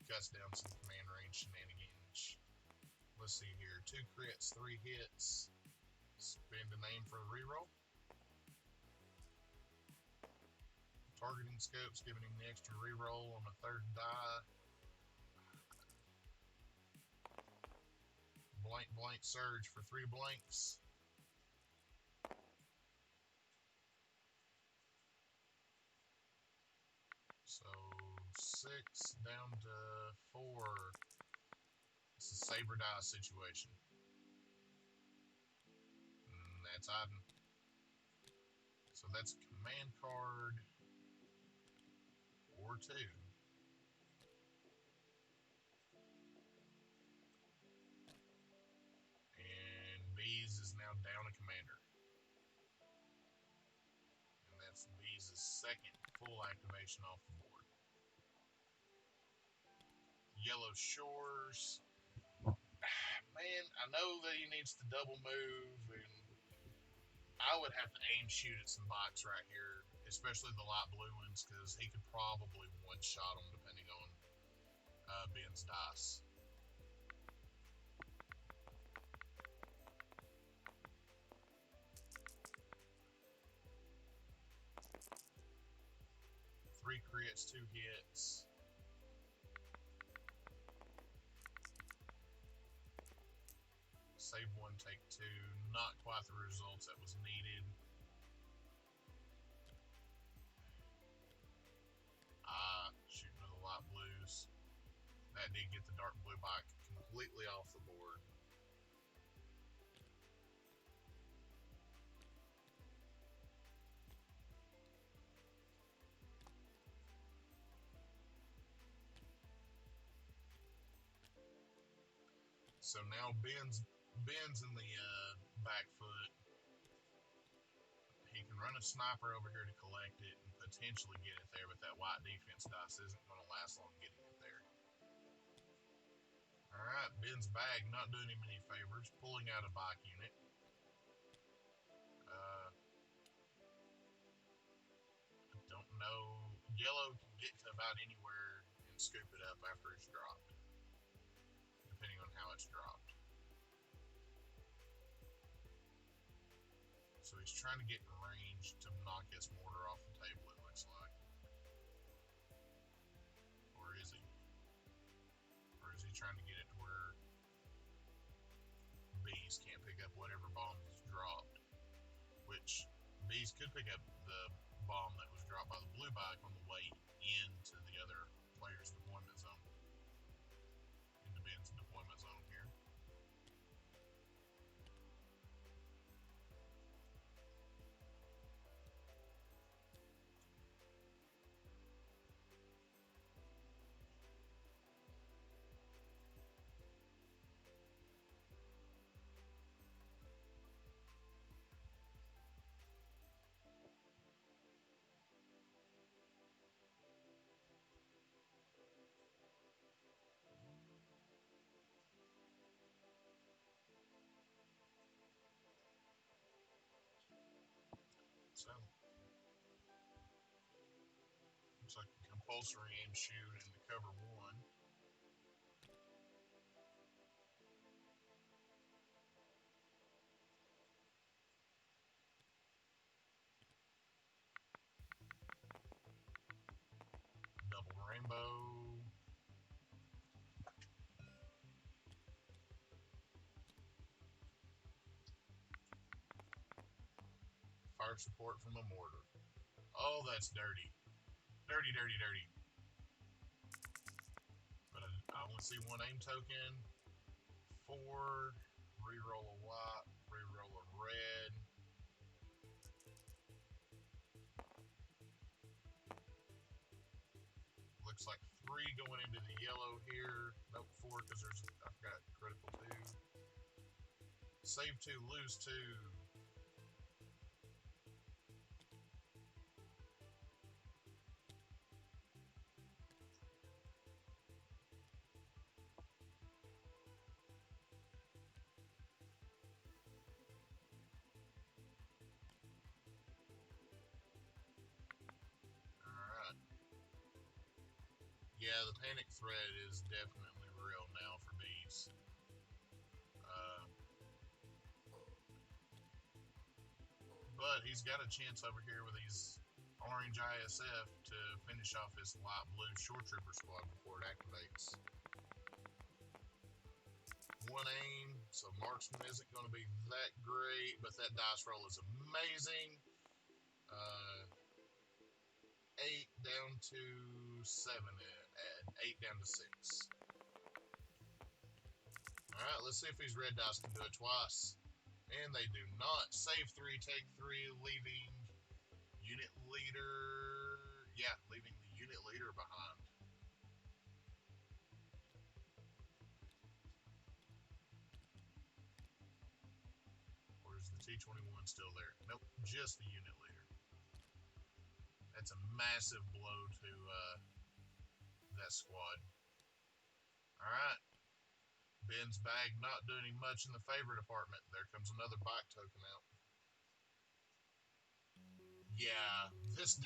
cuts down some command range shenanigans. Let's see here. 2 crits, 3 hits. Spend a name for a reroll. Targeting scopes, giving him the extra reroll on the 3rd die. Blank surge for 3 blanks. So 6 down to 4. It's a saber die situation. And that's Iden. So that's command card or 2. And Beez is now down a commander. And that's Beez's 2nd full activation off the board. Yellow Shores. Man, I know that he needs to double move, and I would have to aim shoot at some bots right here, especially the light blue ones, because he could probably one-shot them depending on Ben's dice. Three crits, 2 hits. Save 1, take 2. Not quite the results that was needed. Shooting to the light blues. That did get the dark blue bike completely off the board. So now Ben's in the back foot. He can run a sniper over here to collect it and potentially get it there, but that white defense dice isn't going to last long getting it there. Alright, Ben's bag not doing him any favors, pulling out a bike unit. I don't know. Yellow can get to about anywhere and scoop it up after it's dropped, depending on how it's dropped. So he's trying to get in range to knock his mortar off the table, it looks like. Or is he? Or is he trying to get it to where Beez can't pick up whatever bomb is dropped? Which Beez could pick up the bomb that was dropped by the blue bike on the way into the other player's deployment zone. Into Ben's deployment zone here. So, looks like a compulsory aim shoot in the cover 1. Double rainbow. Fire support from a mortar. Oh, that's dirty. Dirty, dirty, dirty. But I only see 1 aim token. 4. Reroll a white. Reroll a red. Looks like 3 going into the yellow here. Nope, 4 because I've got critical 2. Save 2, lose 2. Yeah, the panic threat is definitely real now for Beez. But he's got a chance over here with these orange ISF to finish off his light blue shore trooper squad before it activates. 1 aim, so marksman isn't going to be that great, but that dice roll is amazing. 8 down to 7, and 8 down to 6. Alright, let's see if these red dice can do it twice. And they do not. Save 3, take 3, leaving unit leader... Yeah, leaving the unit leader behind. Or is the T-21 still there? Nope, just the unit leader. That's a massive blow to that squad. Alright. Ben's bag not doing him much in the favor department. There comes another bike token out. Yeah, this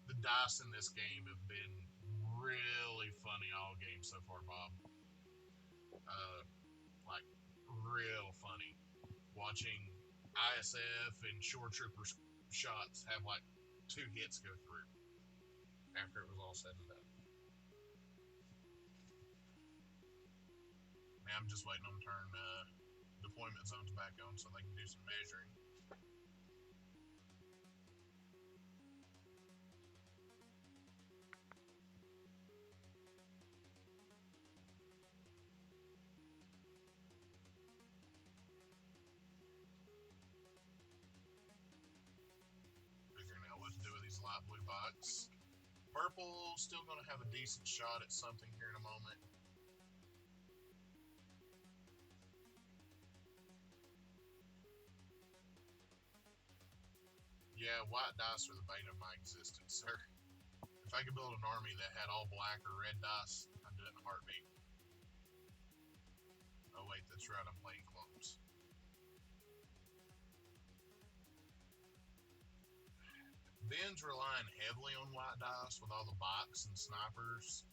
the dice in this game have been really funny all game so far, Bob. Like, real funny. Watching ISF and Shore Troopers shots have like 2 hits go through after it was all said and done. Man, I'm just waiting on to turn deployment zones back on so they can do some measuring. Figuring out what to do with these light blue bikes. Purple still going to have a decent shot at something here in a moment. Yeah, white dice are the bane of my existence, sir. If I could build an army that had all black or red dice, I'd do it in a heartbeat. Oh wait, that's right, I'm playing clones. Ben's relying heavily on white dice with all the box and snipers,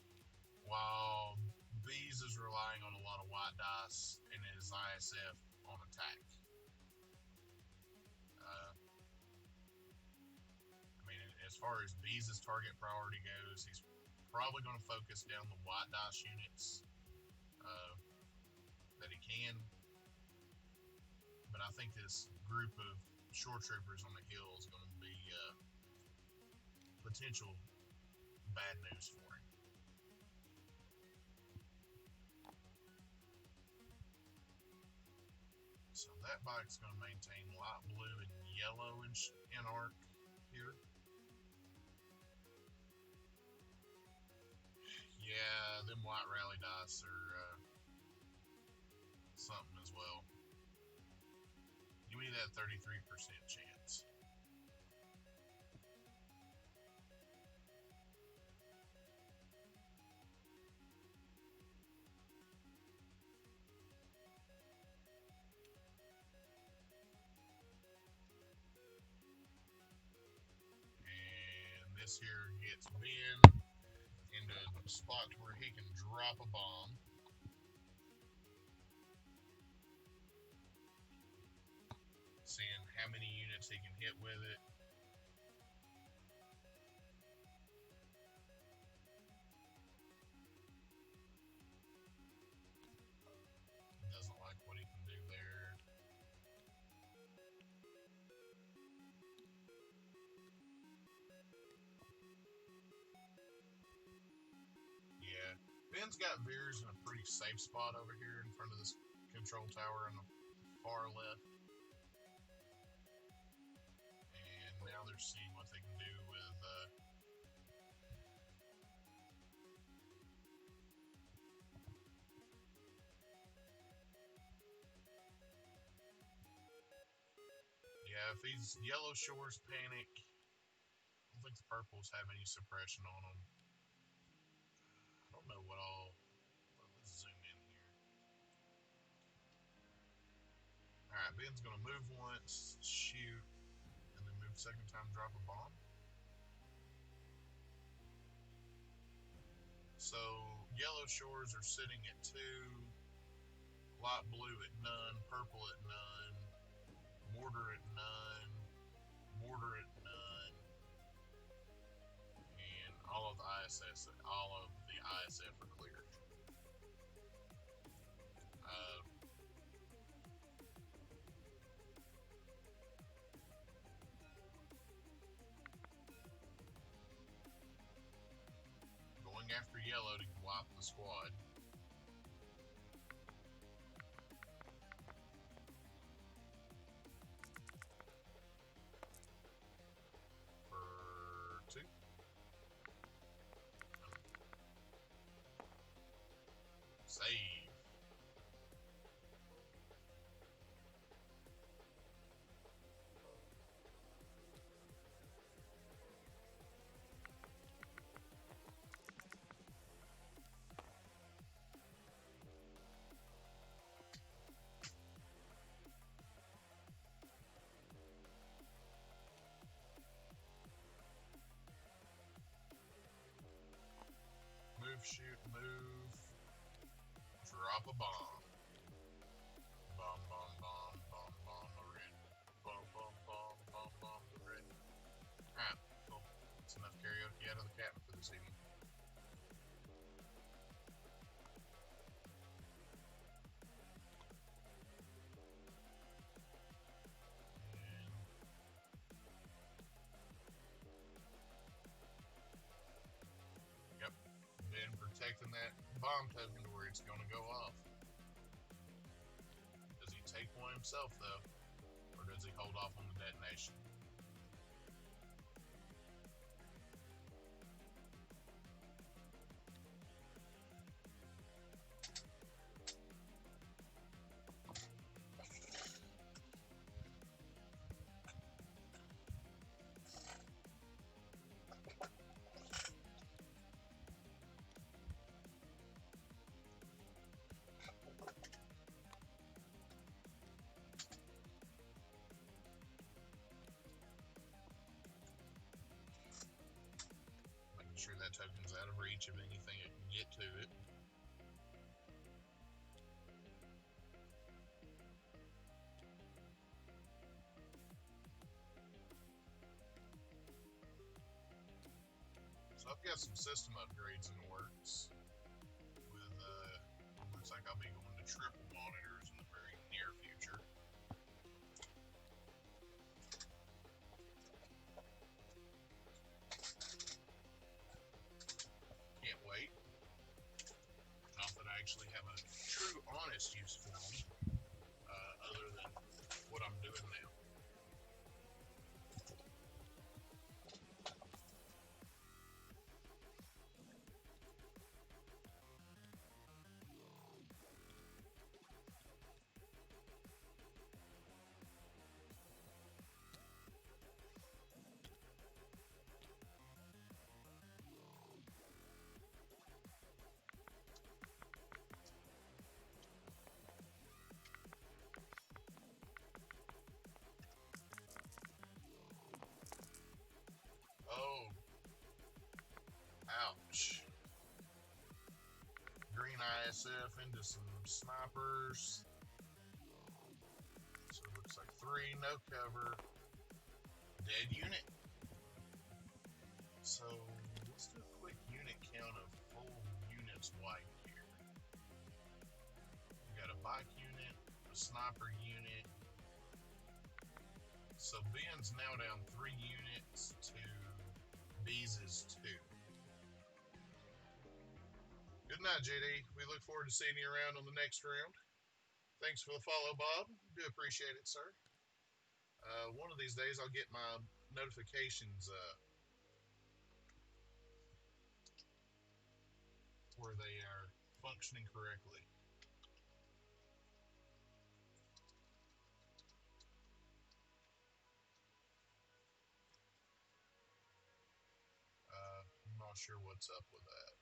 while Beez is relying on a lot of white dice and his ISF on attack. As far as Beez's target priority goes, he's probably going to focus down the white dice units that he can. But I think this group of shore troopers on the hill is going to be potential bad news for him. So that bike's going to maintain light blue and yellow in arc here. Yeah, them white rally dice are something as well. Give me that 33% chance. And this here gets Ben into a spot where he can drop a bomb. Seeing how many units he can hit with it. Doesn't like what he can do there. Yeah, Ben's got Veers in a pretty safe spot over here in front of this control tower on the far left. And now they're seeing what they can do with yeah, if these yellow shores panic, I don't think the purples have any suppression on them. I don't know what all. Let's zoom in here. Alright, Ben's gonna move once, shoot, and then move second time, drop a bomb. So, yellow shores are sitting at 2, light blue at none, purple at none, mortar at none, mortar at none, and all of the ISF are cleared. Going after yellow to wipe the squad. For 2. Save. move, shoot, move, drop a bomb. Bomb, bomb, bomb, bomb, bomb, already. Bomb, bomb, bomb, bomb, bomb, already. Alright, cool. That's enough karaoke out of the captain for this evening. Yep, been protecting that bomb token to where it's going to go off. Does he take one himself, though? Or does he hold off on the detonation? Sure that token's out of reach of anything that can get to it. So I've got some system upgrades in the works. With looks like I'll be going to triple monitors in the very near future. Can't wait. Not that I actually have a true, honest use for them, other than what I'm doing now. Oh, ouch. Green ISF into some snipers. So it looks like 3, no cover. Dead unit. So let's do a quick unit count of full units white here. We got a bike unit, a sniper unit. So Ben's now down 3 units to Beez's 2. Good night, JD. We look forward to seeing you around on the next round. Thanks for the follow, Bob. Do appreciate it, sir. One of these days I'll get my notifications where they are functioning correctly. I'm not sure what's up with that.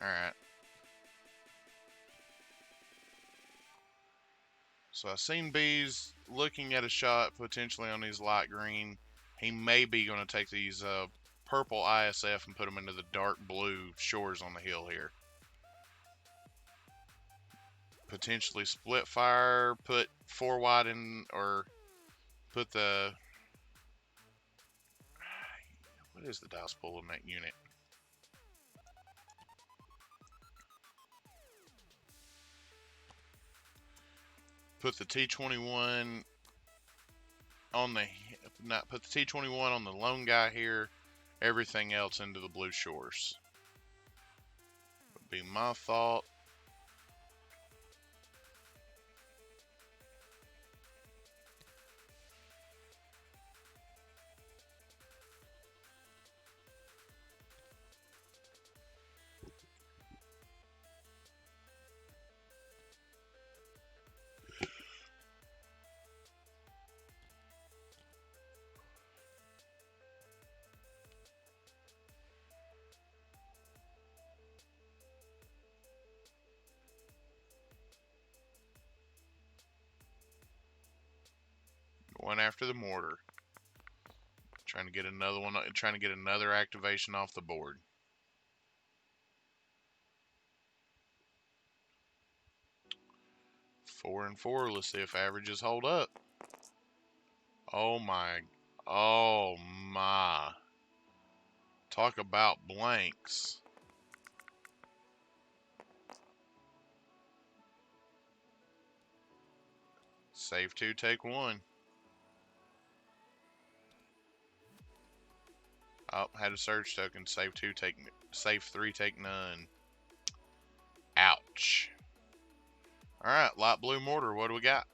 Alright. So I seen Beez looking at a shot potentially on these light green. He may be going to take these purple ISF and put them into the dark blue shores on the hill here. Potentially split fire, put 4 wide in, or put the... What is the dice pool in that unit? Put the T21 on the... Not put the T21 on the lone guy here. Everything else into the blue shores. Would be my thought. Going after the mortar. Trying to get another one, trying to get another activation off the board. Four and four. Let's see if averages hold up. Oh my. Oh my. Talk about blanks. Save 2, take 1. Oh, had a surge token. Save 2, save 3, take none. Ouch. Alright, light blue mortar. What do we got?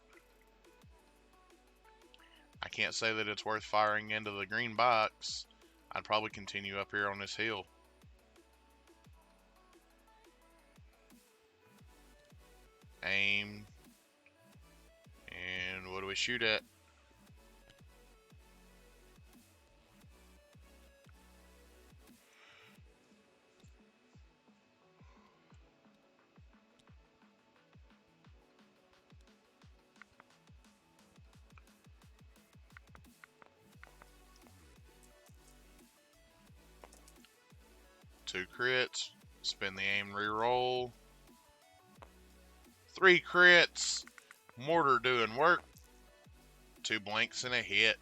I can't say that it's worth firing into the green box. I'd probably continue up here on this hill. Aim. And what do we shoot at? Two crits. Spin the aim, reroll. 3 crits. Mortar doing work. 2 blanks and a hit.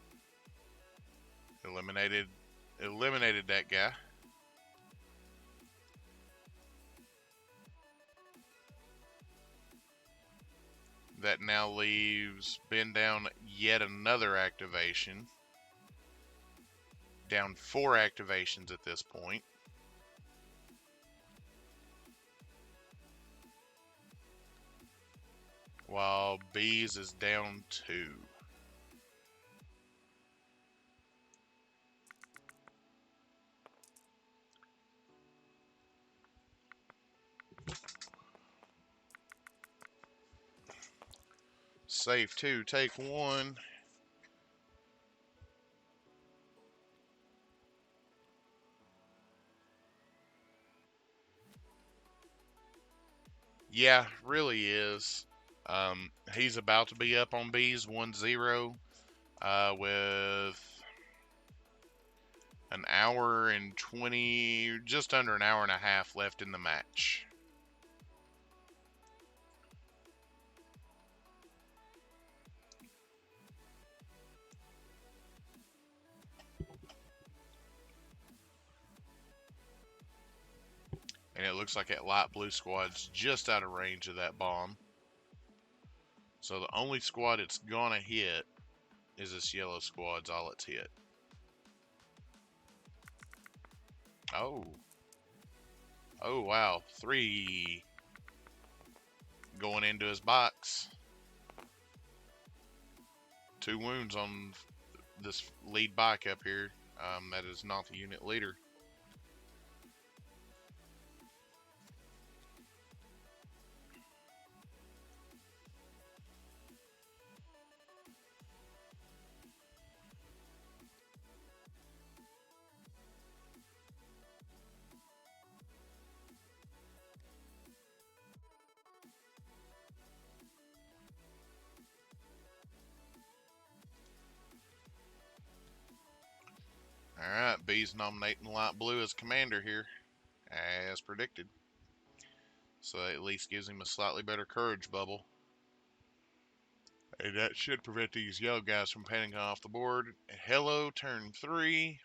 Eliminated that guy. That now leaves Ben down yet another activation. Down 4 activations at this point. While Beez is down 2. Save 2, take 1. Yeah, really is. He's about to be up on Beez 1-0 with an hour and 20, just under an hour and a half left in the match. And it looks like that light blue squad's just out of range of that bomb. So the only squad it's gonna hit is this yellow squad's all it's hit. Oh. Oh, wow. 3 going into his box. 2 wounds on this lead bike up here. That is not the unit leader. Beez nominating Light Blue as commander here, as predicted. So that at least gives him a slightly better courage bubble. And that should prevent these yellow guys from panicking off the board. Hello, turn 3.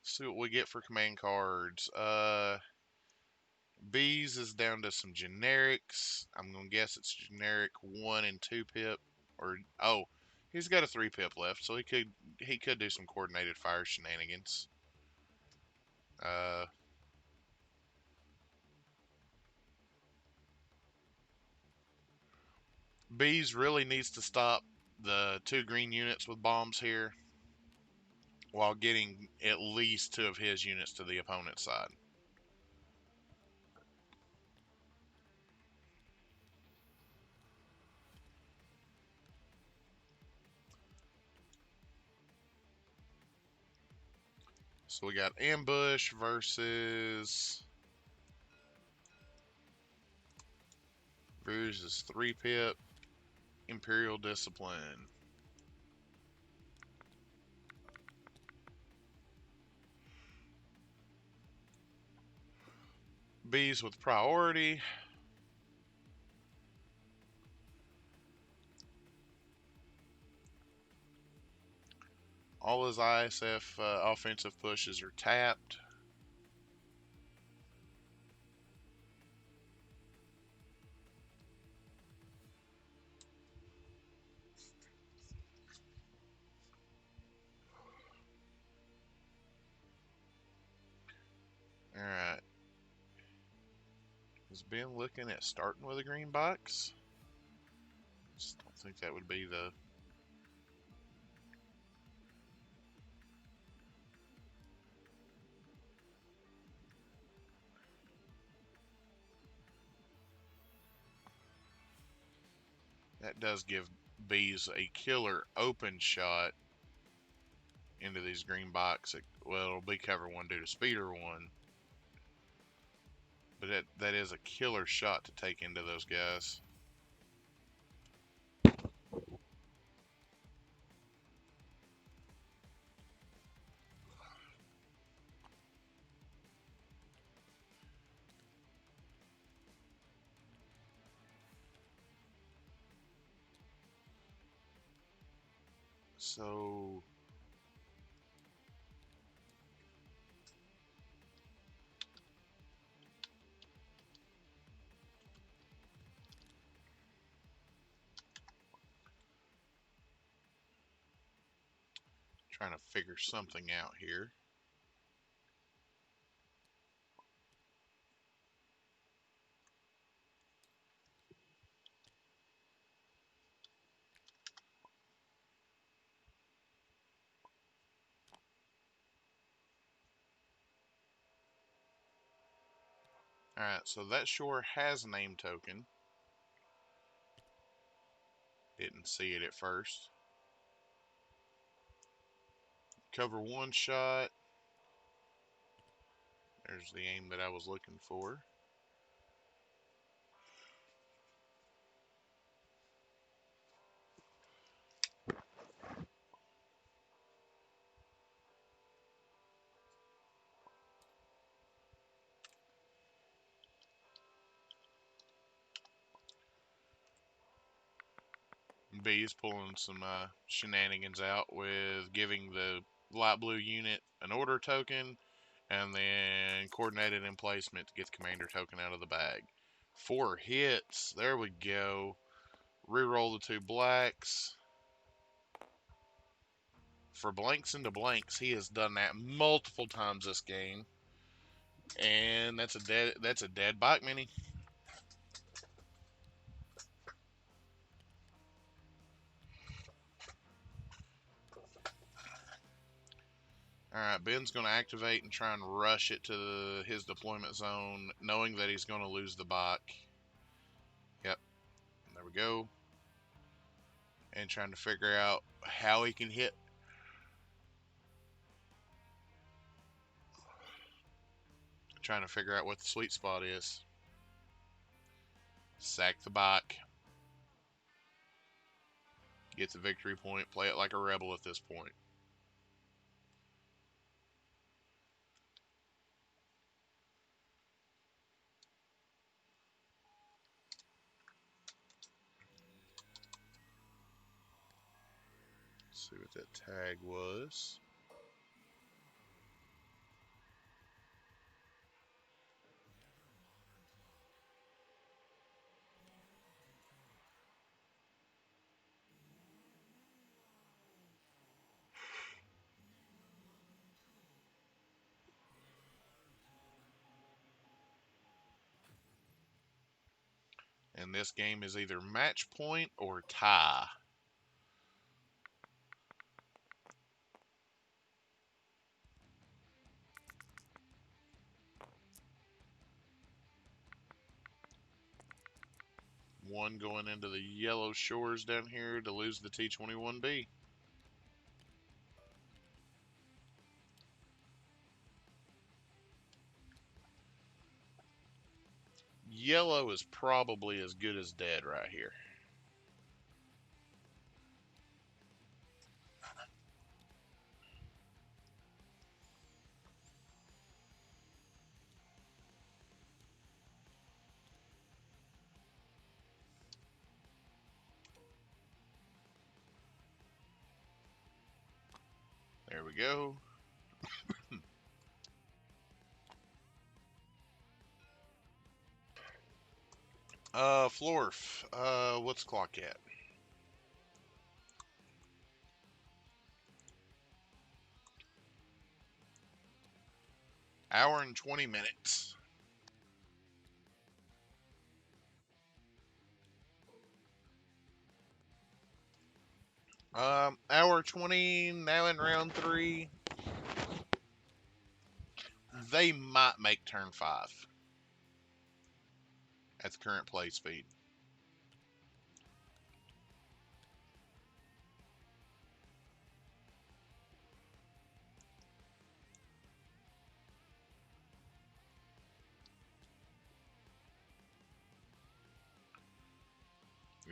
See what we get for command cards. Beez is down to some generics. I'm gonna guess it's generic 1 and 2 pip, or he's got a 3 pip left, so he could do some coordinated fire shenanigans. Beez really needs to stop the 2 green units with bombs here, while getting at least 2 of his units to the opponent's side. So we got Ambush versus Rouge is 3 pip, Imperial Discipline. Beez with priority. All his ISF offensive pushes are tapped. Alright. Has Ben looking at starting with a green box? Just don't think that would be the... That does give Beez a killer open shot into these green box. Well, it'll be cover 1 due to speeder 1. But that is a killer shot to take into those guys. So... trying to figure something out here. Alright, so that shore has a name token. Didn't see it at first. Cover 1 shot. There's the aim that I was looking for. Beez pulling some shenanigans out with giving the light blue unit an order token and then coordinated emplacement to get the commander token out of the bag. 4 hits. There we go. Reroll the 2 blacks. For blanks into blanks, he has done that multiple times this game. And that's a dead bike mini. Alright, Ben's going to activate and try and rush it to his deployment zone, knowing that he's going to lose the bike. Yep, there we go. And trying to figure out how he can hit. Trying to figure out what the sweet spot is. Sack the bike. Get the victory point. Play it like a rebel at this point. See what that tag was. And this game is either match point or tie. One going into the yellow shores down here to lose the T-21B. Yellow is probably as good as dead right here. There we go. Florf, what's the clock at? Hour and 20 minutes. Hour 20, now in round 3. They might make turn 5 at the current play speed.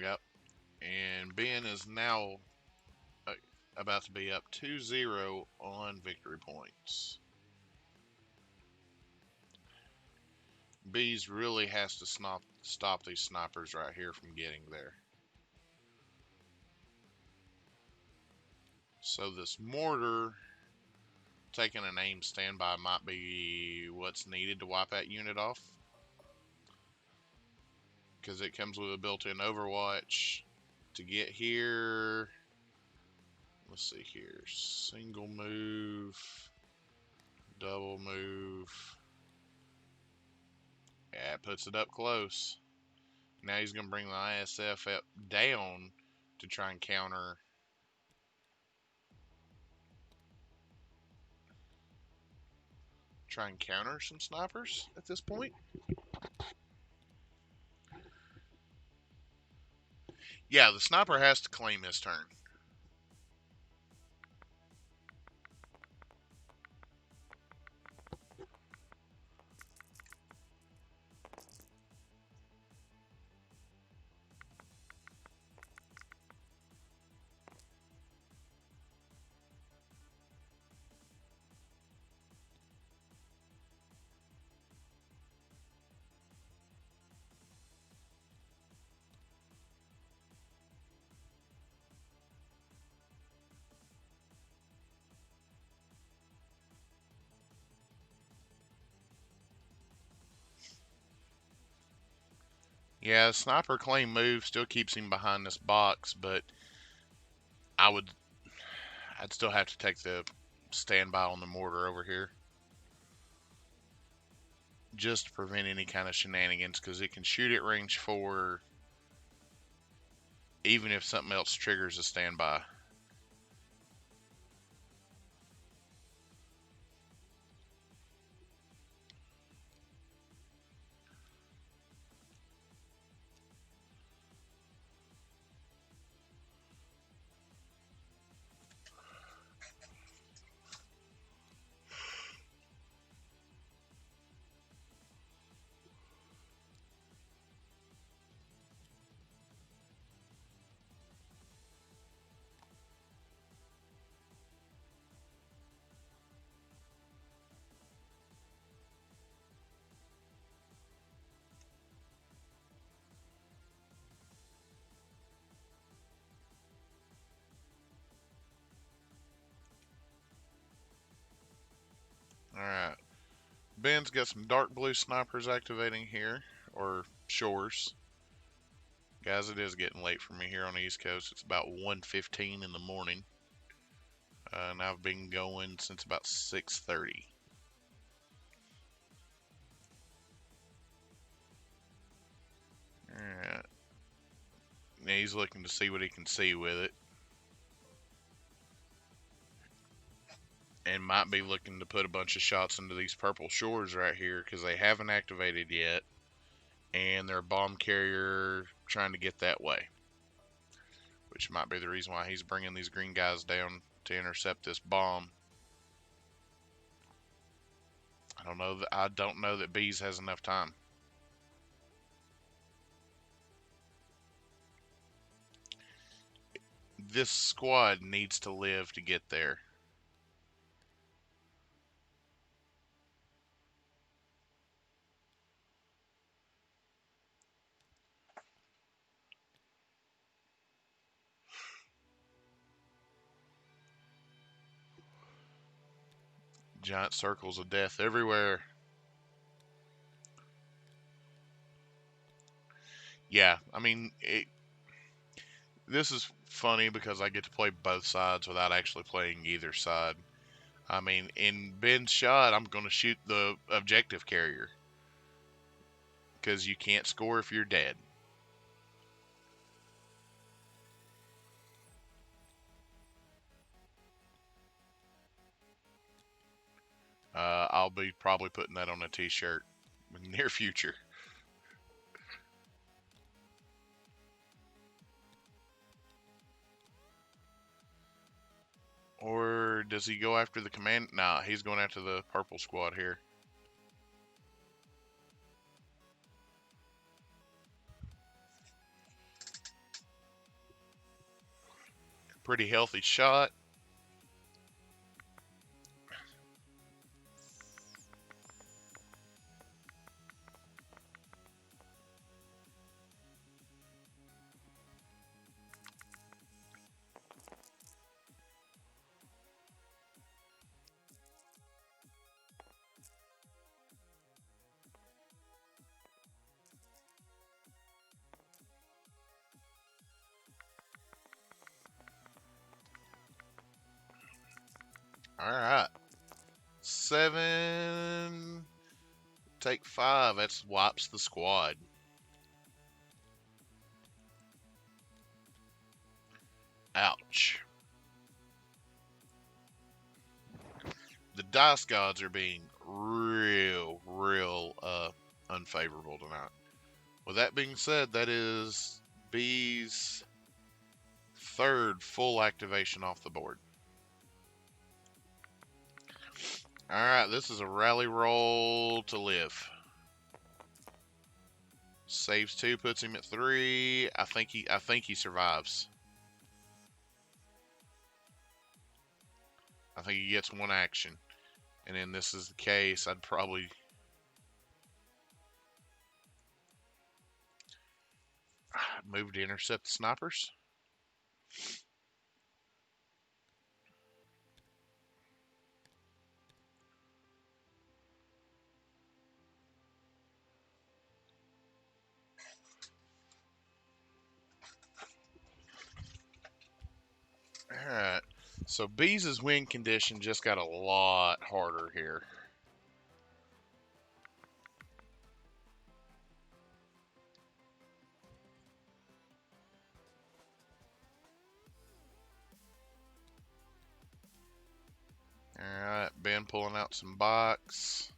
Yep. And Ben is now about to be up 2-0 on victory points. Beez really has to stop these snipers right here from getting there. So this mortar, taking an aim standby, might be what's needed to wipe that unit off. Because it comes with a built-in overwatch. To get here, let's see here, single move, double move. Yeah, it puts it up close. Now he's going to bring the ISF up down to try and counter some snipers at this point. Yeah, the sniper has to claim his turn. Yeah, sniper claim move still keeps him behind this box, but I'd still have to take the standby on the mortar over here. Just to prevent any kind of shenanigans, because it can shoot at range 4 even if something else triggers a standby. Ben's got some dark blue snipers activating here, or shores. Guys, it is getting late for me here on the East Coast. It's about 1:15 in the morning. And I've been going since about 6:30. Alright. Now he's looking to see what he can see with it. And might be looking to put a bunch of shots into these purple shores right here because they haven't activated yet. And they're a bomb carrier trying to get that way. Which might be the reason why he's bringing these green guys down to intercept this bomb. I don't know that Beez has enough time. This squad needs to live to get there. Giant circles of death everywhere. Yeah, I mean, this is funny because I get to play both sides without actually playing either side. I mean, in Ben's shot, I'm going to shoot the objective carrier because you can't score if you're dead. I'll be probably putting that on a t-shirt in the near future. Or does he go after the command? Nah, he's going after the purple squad here. Pretty healthy shot. All right. 7. Take 5. That wipes the squad. Ouch. The dice gods are being real unfavorable tonight. With that being said, that is B's third full activation off the board. Alright, this is a rally roll to live. Saves 2, puts him at 3. I think he survives. I think he gets one action. And then this is the case, I'd probably move to intercept the snipers. Alright, so Beez' win condition just got a lot harder here. Alright, Ben pulling out some box.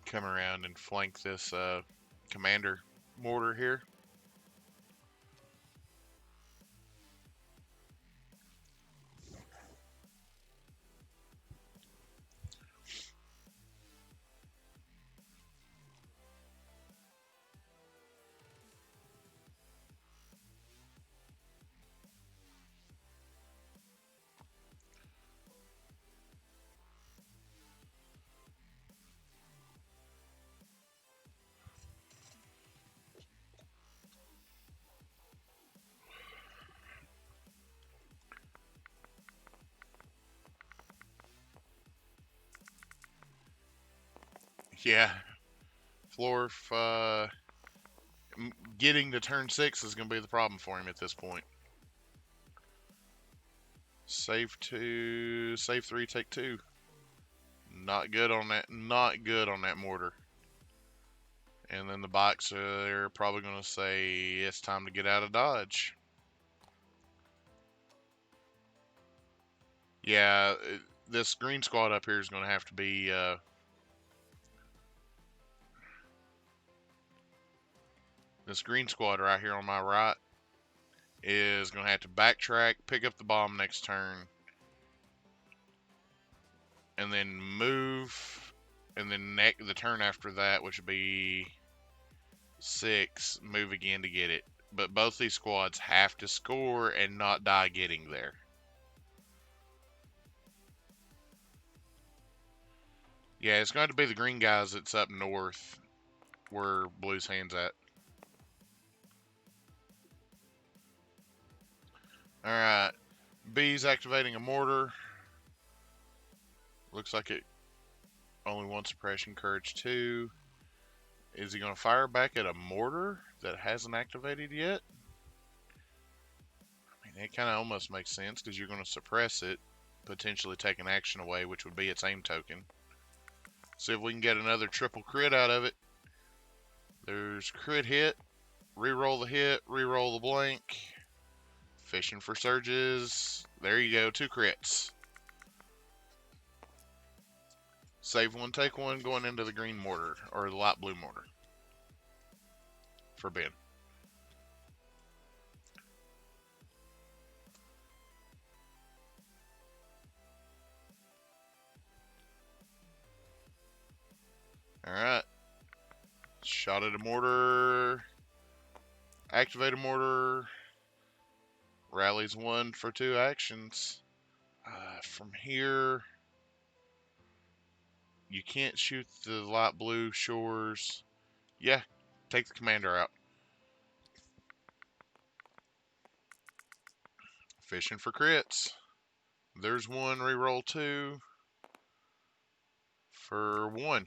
Come around and flank this commander mortar here. Yeah, Florf, getting to turn 6 is going to be the problem for him at this point. Save 2, save 3, take 2. Not good on that. Not good on that mortar. And then the bikes are probably going to say it's time to get out of Dodge. Yeah, this green squad up here is going to have to be. This green squad right here on my right is going to have to backtrack, pick up the bomb next turn, and then move, and then the turn after that, which would be 6, move again to get it. But both these squads have to score and not die getting there. Yeah, it's going to be the green guys that's up north where Blue's hand's at. Alright, Beez activating a mortar. Looks like it only one suppression, courage 2. Is he going to fire back at a mortar that hasn't activated yet? I mean, it kind of almost makes sense because you're going to suppress it, potentially take an action away, which would be its aim token. See if we can get another triple crit out of it. There's crit hit, reroll the hit, reroll the blank. Fishing for surges. There you go, 2 crits. Save 1, take 1, going into the green mortar, or the light blue mortar. For Ben. Alright. Shot at a mortar. Activate a mortar. Rallies 1 for 2 actions. From here, you can't shoot the light blue shores. Yeah, take the commander out. Fishing for crits. There's 1, reroll 2 for 1.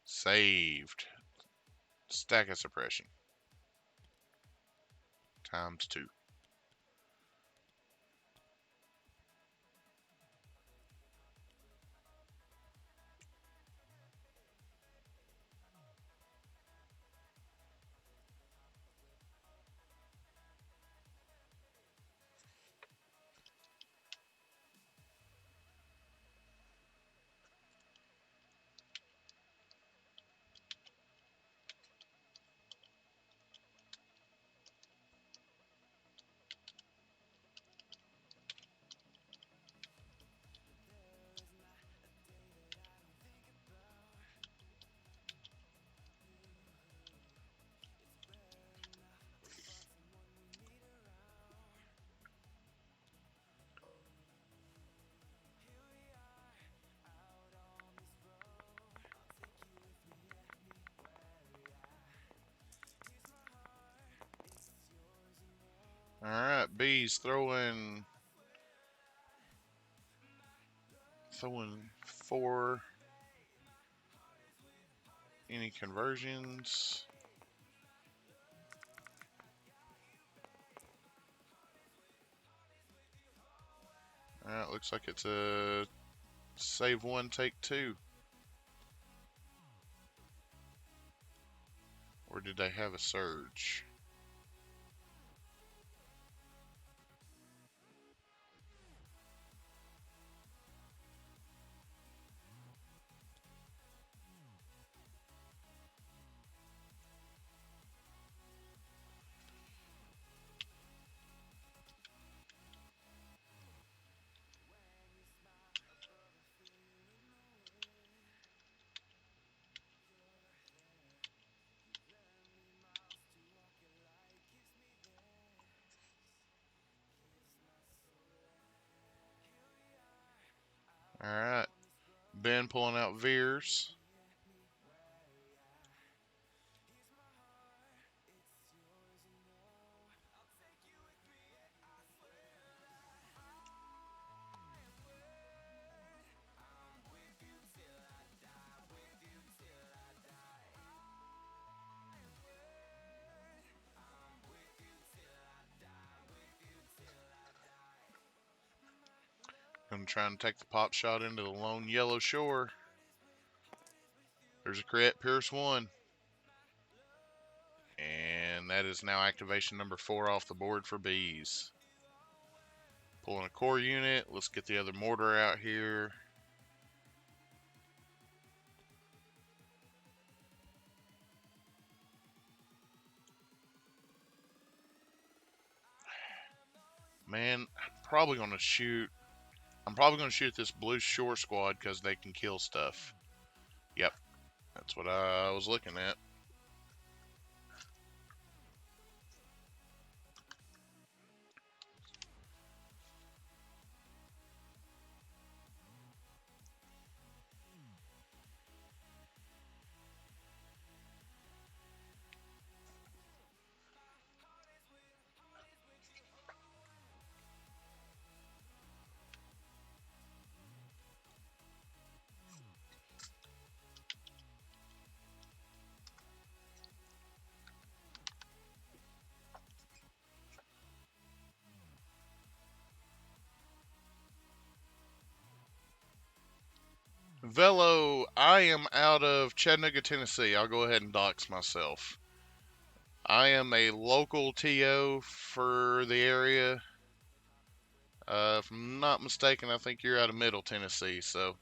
Saved. Stack of suppression. Times 2. Alright, Beez throwing 4. Any conversions? Alright, looks like it's a save 1, take 2. Or did they have a surge? Alright. Ben pulling out Veers. I'm trying to take the pop shot into the lone yellow shore. There's a crit, Pierce 1. And that is now activation number 4 off the board for Beez. Pulling a core unit. Let's get the other mortar out here. Man, I'm probably going to shoot this blue shore squad because they can kill stuff. Yep, that's what I was looking at. Velo, I am out of Chattanooga, Tennessee. I'll go ahead and dox myself. I am a local TO for the area. If I'm not mistaken, I think you're out of Middle Tennessee, so.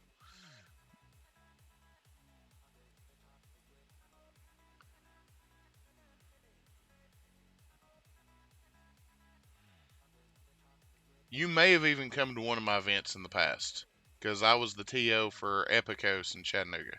You may have even come to one of my events in the past, because I was the TO for Epicos in Chattanooga.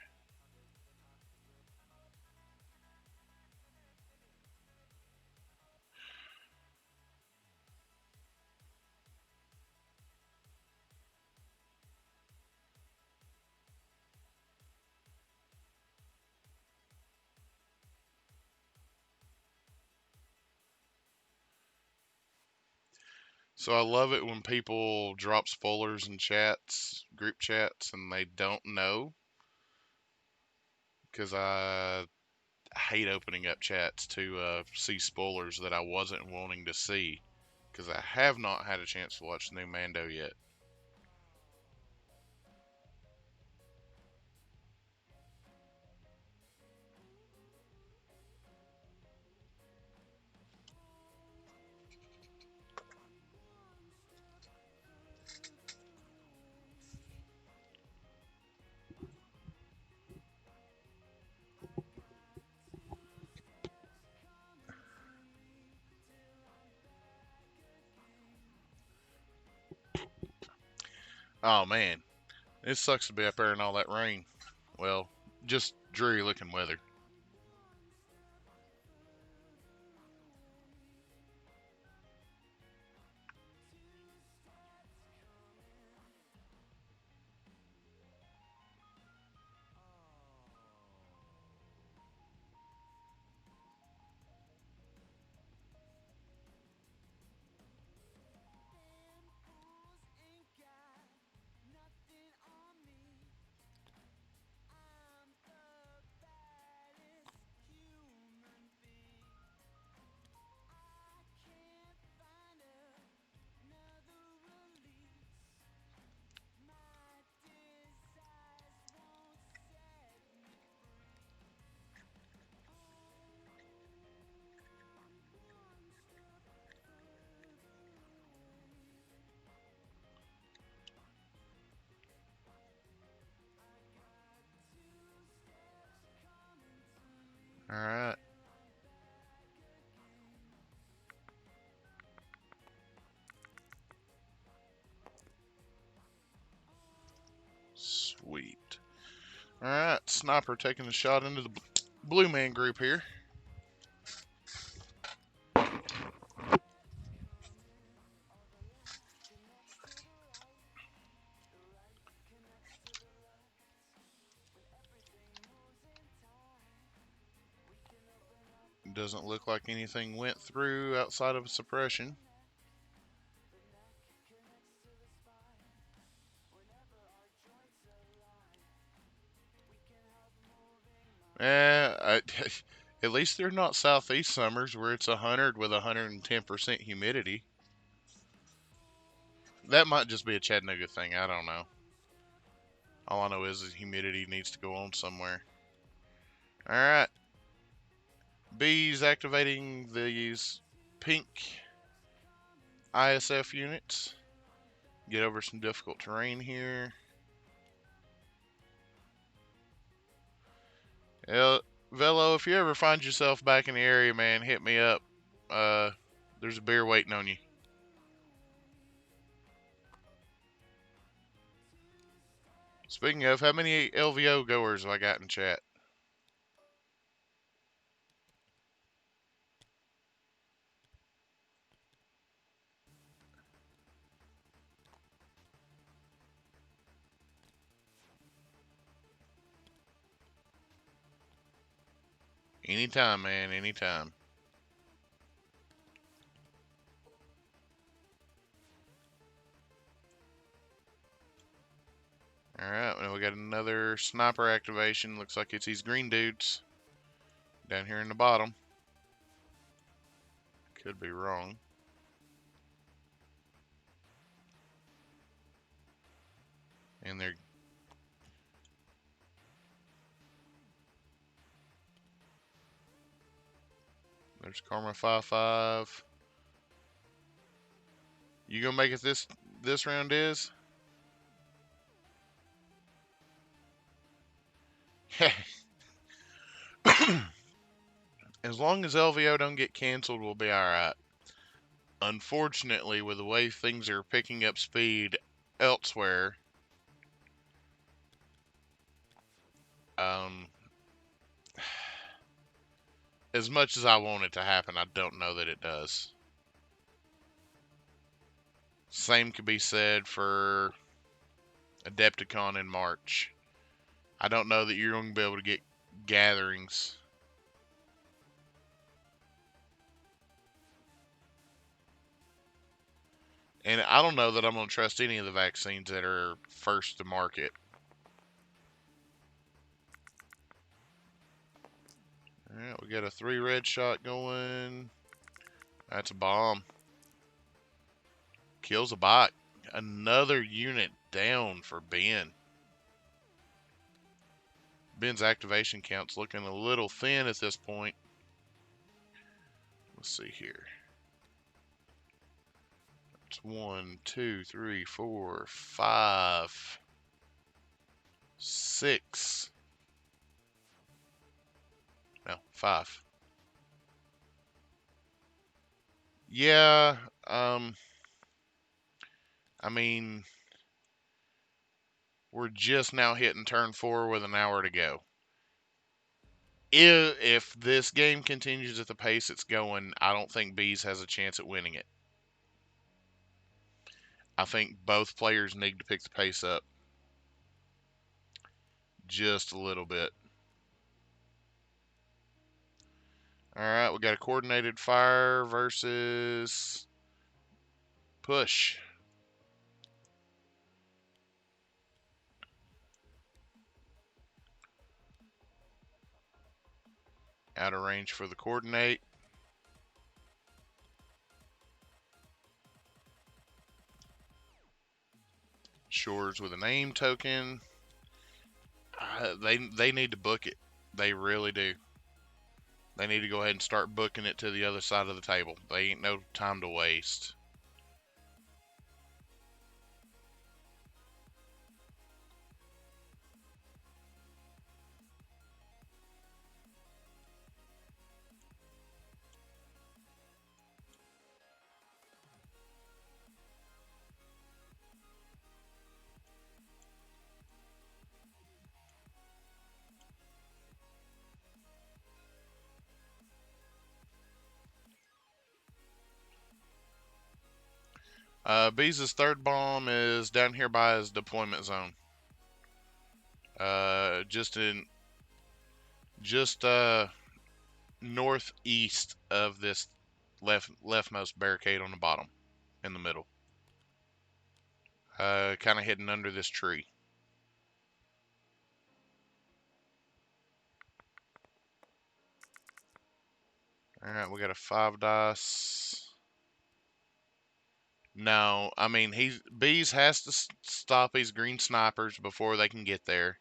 So I love it when people drop spoilers in chats, group chats, and they don't know, because I hate opening up chats to see spoilers that I wasn't wanting to see, because I have not had a chance to watch the new Mando yet. Oh man, it sucks to be up there in all that rain. Well, just dreary looking weather. All right. Sweet. All right, sniper taking a shot into the blue man group here. Doesn't look like anything went through outside of a suppression. I, at least they're not southeast summers where it's 100 with 110% humidity. That might just be a Chattanooga thing. I don't know. All I know is the humidity needs to go on somewhere. All right. Bees activating these pink ISF units. Get over some difficult terrain here. Velo, if you ever find yourself back in the area, man, hit me up. Uh, there's a beer waiting on you. Speaking of, how many LVO goers have I got in chat? Anytime, man, anytime. Alright, well, we got another sniper activation. Looks like it's these green dudes down here in the bottom. Could be wrong. And there's Karma 5-5. You gonna make it this round is? As long as LVO don't get canceled, we'll be alright. Unfortunately, with the way things are picking up speed elsewhere, um, as much as I want it to happen, I don't know that it does. Same could be said for Adepticon in March. I don't know that you're going to be able to get gatherings. And I don't know that I'm going to trust any of the vaccines that are first to market. Alright, we got a 3 red shot going. That's a bomb. Kills a bot. Another unit down for Ben. Ben's activation count's looking a little thin at this point. Let's see here. It's 1, 2, 3, 4, 5, 6. No, 5. Yeah, I mean, we're just now hitting turn 4 with an hour to go. If this game continues at the pace it's going, I don't think Beez has a chance at winning it. I think both players need to pick the pace up just a little bit. All right, we got a coordinated fire versus push. Out of range for the coordinate. Shores with a name token. They need to book it. They really do. They need to go ahead and start booking it to the other side of the table. They ain't no time to waste. Beez's third bomb is down here by his deployment zone. Just northeast of this leftmost barricade on the bottom, in the middle. Kind of hidden under this tree. All right, we got a 5 dice. No, I mean Beez has to stop these green snipers before they can get there.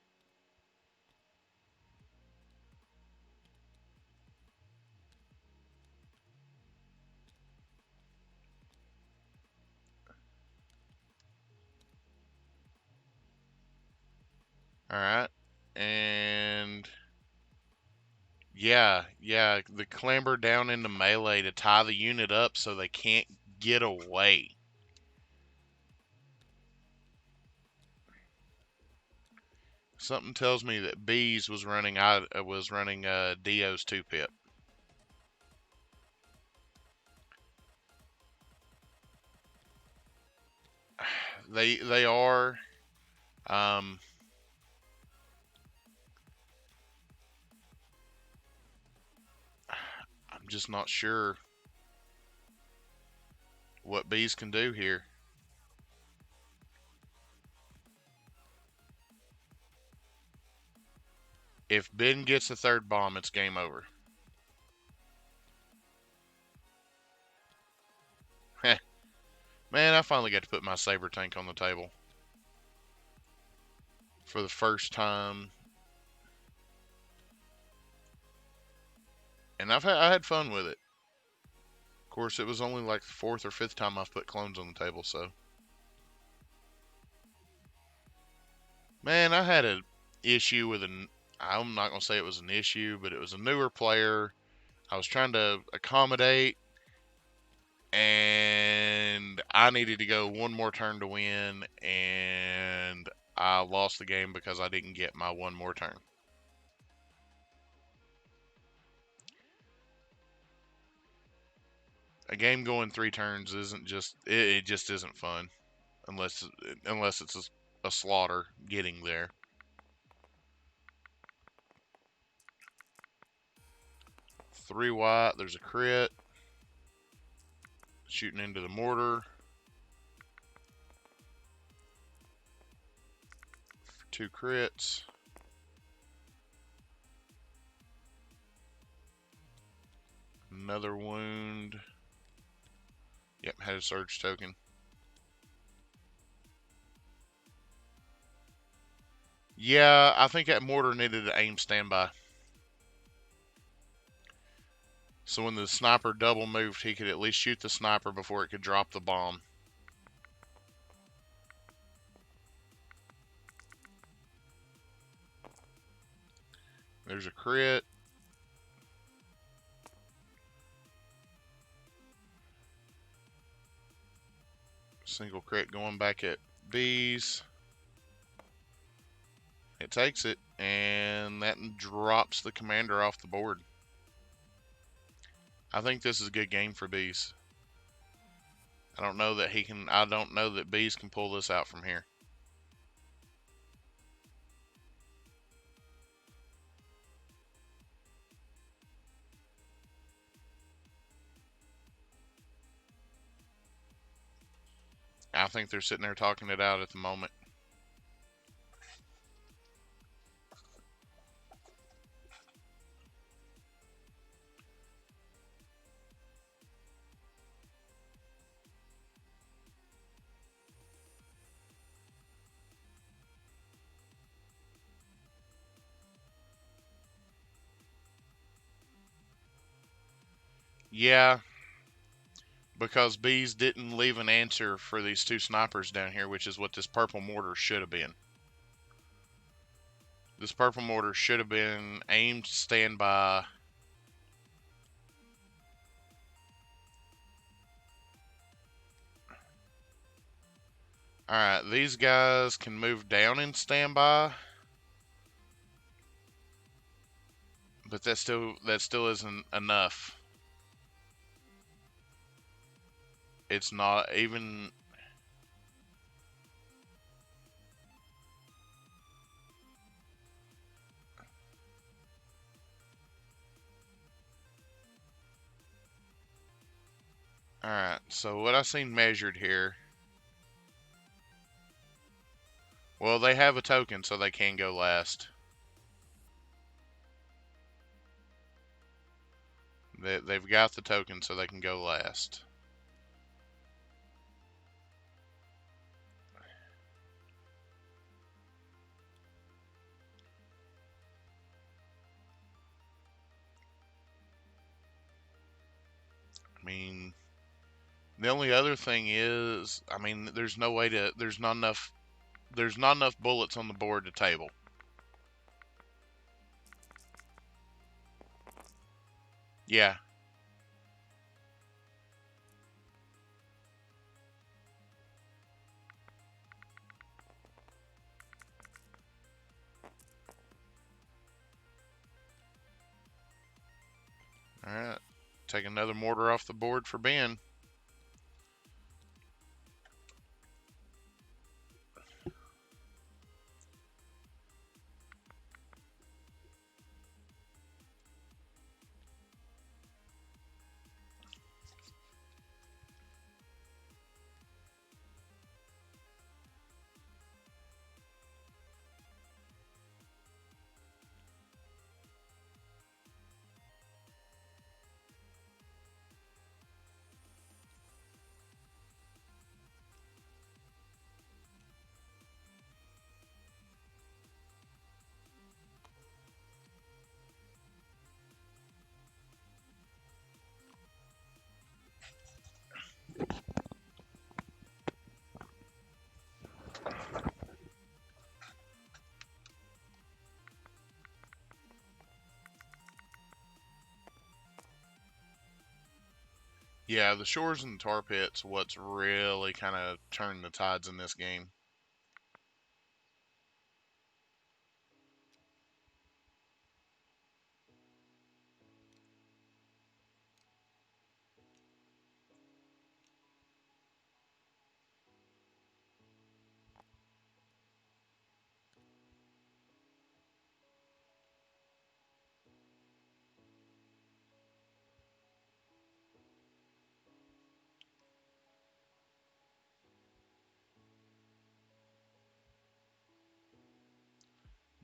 All right, and yeah, the clamber down into melee to tie the unit up so they can't get away. Something tells me that Beez was running Dio's 2-pip. They are. Um, I'm just not sure what Beez can do here. If Ben gets the third bomb, it's game over. Man, I finally got to put my saber tank on the table for the first time, and I had fun with it. Of course, it was only like the fourth or fifth time I've put clones on the table, so. Man, I had an issue with I'm not going to say it was an issue, but it was a newer player. I was trying to accommodate, and I needed to go one more turn to win, and I lost the game because I didn't get my one more turn. A game going 3 turns isn't just it just isn't fun unless it's a slaughter getting there. 3 white, there's a crit. Shooting into the mortar. 2 crits. Another wound. Yep, had a surge token. Yeah, I think that mortar needed to aim standby. So when the sniper double moved, he could at least shoot the sniper before it could drop the bomb. There's a crit. Single crit going back at Beez. It takes it, and that drops the commander off the board. I think this is a good game for Beez. I don't know that Beez can pull this out from here. I think they're sitting there talking it out at the moment. Yeah, because Beez didn't leave an answer for these 2 snipers down here, which is what this purple mortar should have been. This purple mortar should have been aimed standby. Alright, these guys can move down in standby. But that still isn't enough. It's not even. Alright, so what I seen measured here. Well, they have a token, so they can go last. They've got the token, so they can go last. mean, the only other thing is, I mean, there's no way to, there's not enough bullets on the board to table. Yeah. All right. Take another mortar off the board for Ben. Yeah, the shores and the tar pits, what's really kind of turned the tides in this game.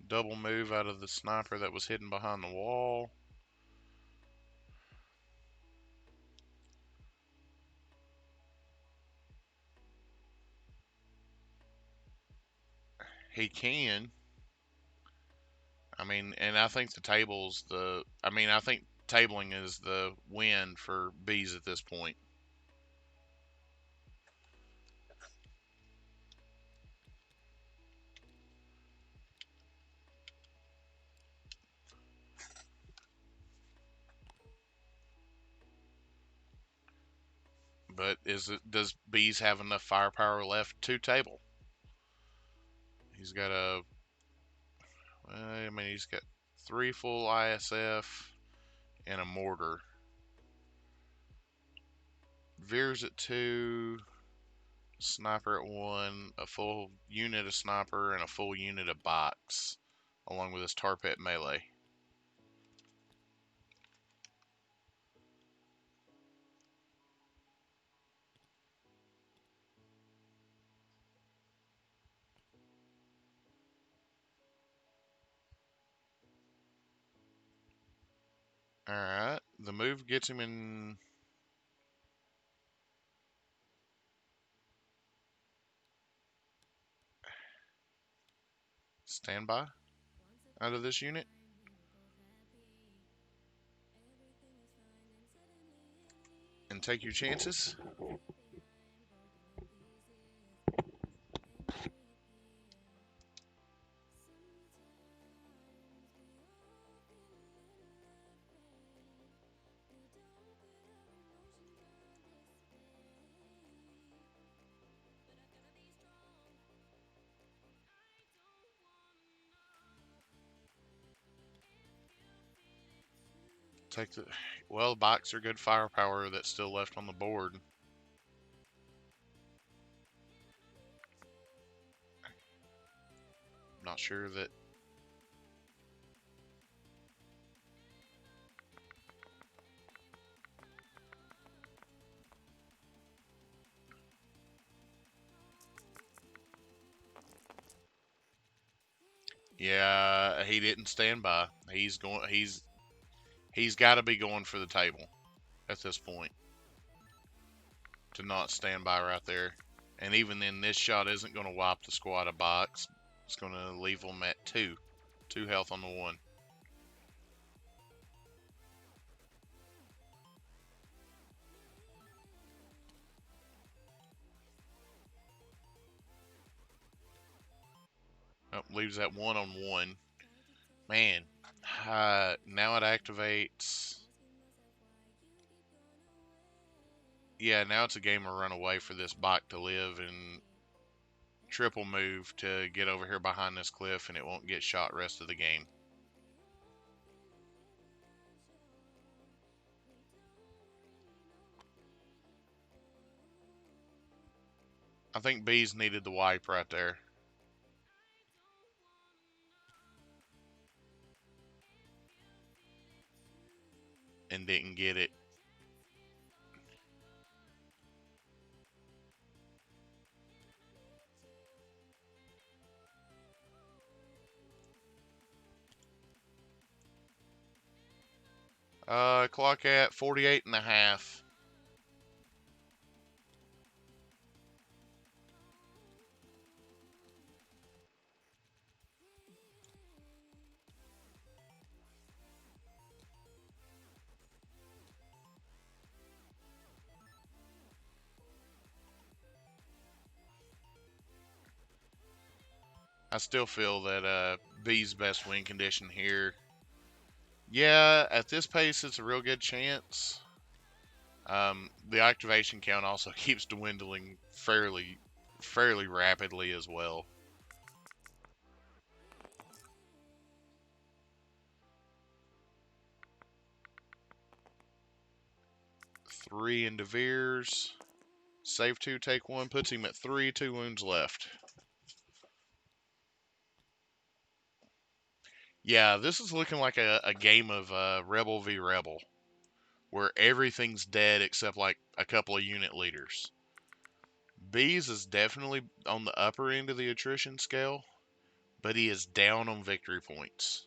Double move out of the sniper that was hidden behind the wall. He can. I mean, and I think the table's the. I mean, I think tabling is the win for Beez at this point. But does Beez have enough firepower left to table? He's got I mean, he's got 3 full ISF and a mortar. Veers at 2, sniper at 1, a full unit of sniper, and a full unit of box, along with his tar pit melee. Alright, the move gets him in. Standby out of this unit. And take your chances. Take the. Well, box are good firepower that's still left on the board. Not sure that. Yeah, he didn't stand by. He's going. He's got to be going for the table at this point to not stand by right there. And even then, this shot isn't going to wipe the squad of box. It's going to leave them at 2 health on the 1. leaves that 1-on-1. Man, now it activates. Yeah, now it's a game of run away for this bot to live and triple move to get over here behind this cliff, and it won't get shot rest of the game. I think Beez needed the wipe right there. And didn't get it. Clock at 48.5. I still feel that B's best win condition here. Yeah, at this pace, it's a real good chance. The activation count also keeps dwindling fairly rapidly as well. 3 into Veers. Save 2, take 1, puts him at 3, 2 wounds left. Yeah, this is looking like a game of Rebel v Rebel, where everything's dead except like a couple of unit leaders. Beez is definitely on the upper end of the attrition scale, but he is down on victory points.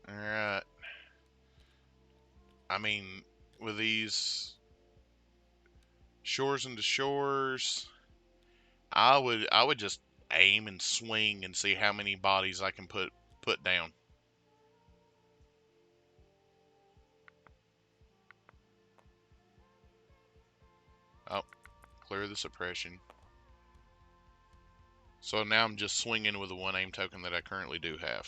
Alright. I mean, with these shores into shores, I would just aim and swing and see how many bodies I can put down. Oh, clear the suppression. So now I'm just swinging with the 1 aim token that I currently do have.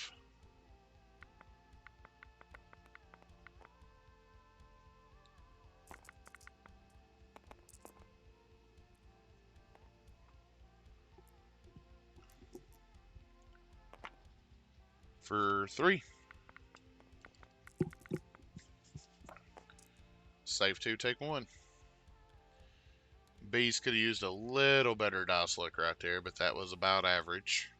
For 3. Save 2, take 1. Bees could have used a little better dice luck right there, but that was about average.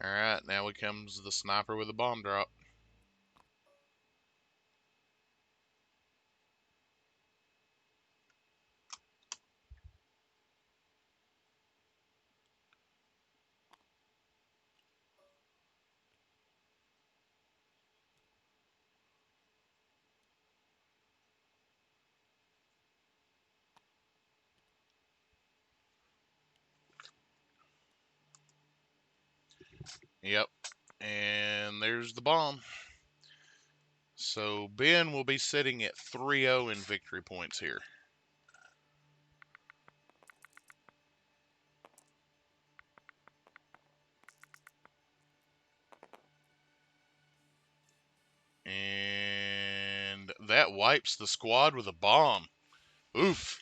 Alright, now comes the sniper with a bomb drop. Yep, and there's the bomb. So Ben will be sitting at 3-0 in victory points here. And that wipes the squad with a bomb. Oof.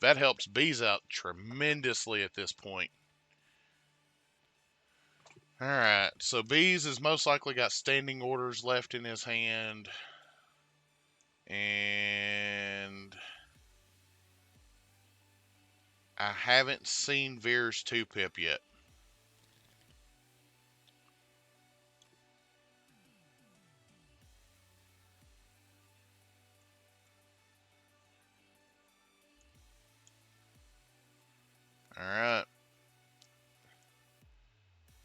That helps Beez out tremendously at this point. Alright, so Beez has most likely got standing orders left in his hand. And I haven't seen Veer's 2-pip yet. Alright.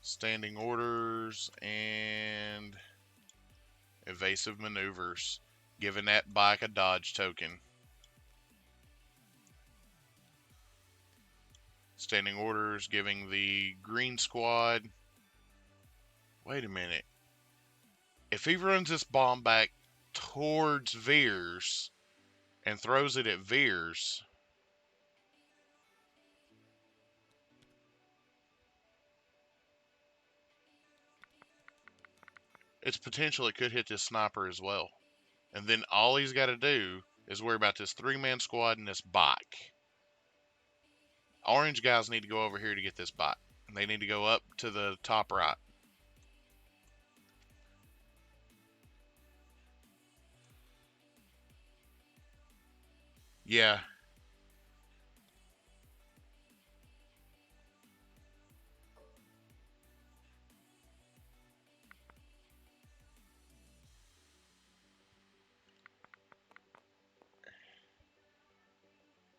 Standing orders and evasive maneuvers, giving that bike a dodge token. Standing orders giving the green squad. Wait a minute. If he runs this bomb back towards Veers and throws it at Veers, it's potential it could hit this sniper as well. And then all he's got to do is worry about this 3-man squad and this bike. Orange guys need to go over here to get this bike. They need to go up to the top right. Yeah.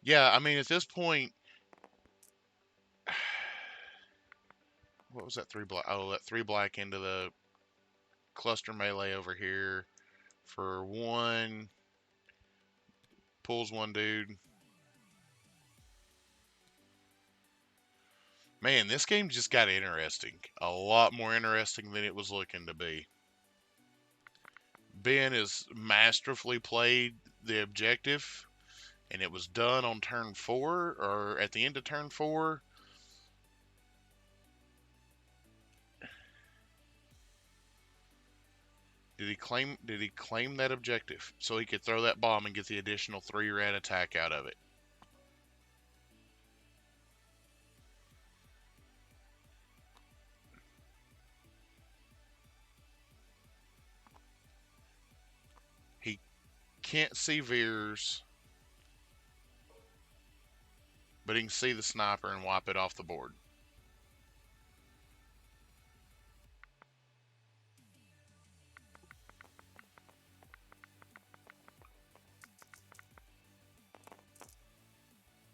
Yeah, I mean, at this point, what was that 3 black? Oh, that 3 black into the cluster melee over here for 1. Pulls 1 dude. Man, this game just got interesting. A lot more interesting than it was looking to be. Ben has masterfully played the objective, and it was done on turn 4, or at the end of turn 4. Did he claim that objective so he could throw that bomb and get the additional 3 rat attack out of it? He can't see Veers, but he can see the sniper and wipe it off the board.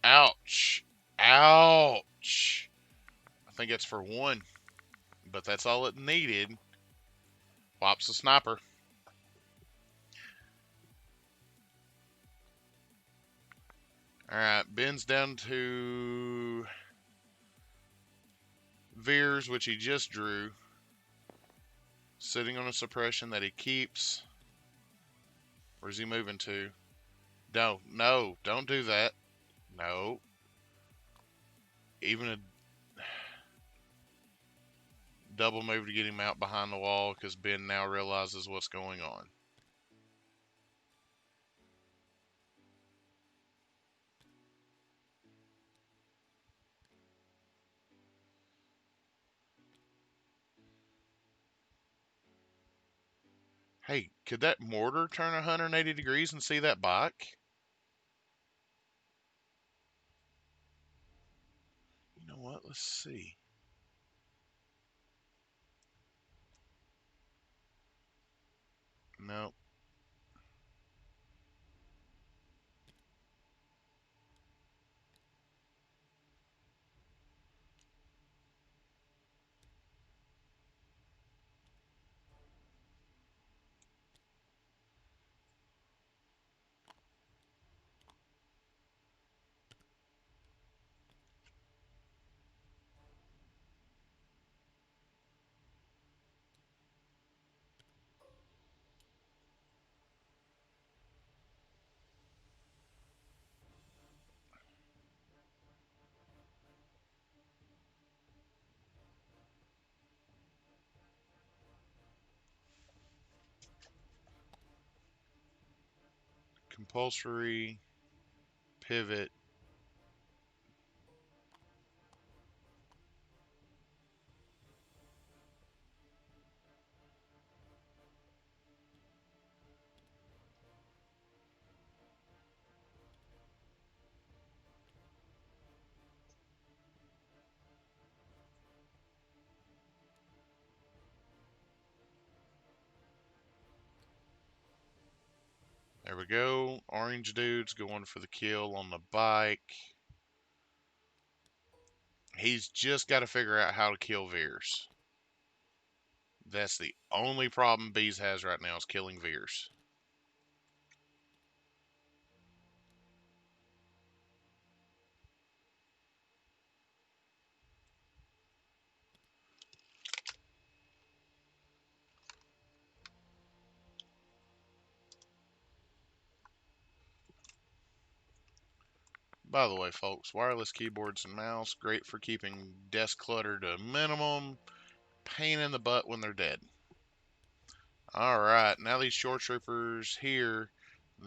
Ouch. Ouch. I think it's for 1, but that's all it needed. Wipes the sniper. Alright, Ben's down to Veers, which he just drew. Sitting on a suppression that he keeps. Where's he moving to? No, don't do that. No. Even a double move to get him out behind the wall because Ben now realizes what's going on. Hey, could that mortar turn 180 degrees and see that bike? You know what? Let's see. No. Compulsory pivot. we go. Orange dude's going for the kill on the bike. He's just got to figure out how to kill Veers. That's the only problem Beez has right now is killing Veers. By the way, folks, wireless keyboards and mouse, great for keeping desk clutter to a minimum. Pain in the butt when they're dead. Alright, now these short troopers here,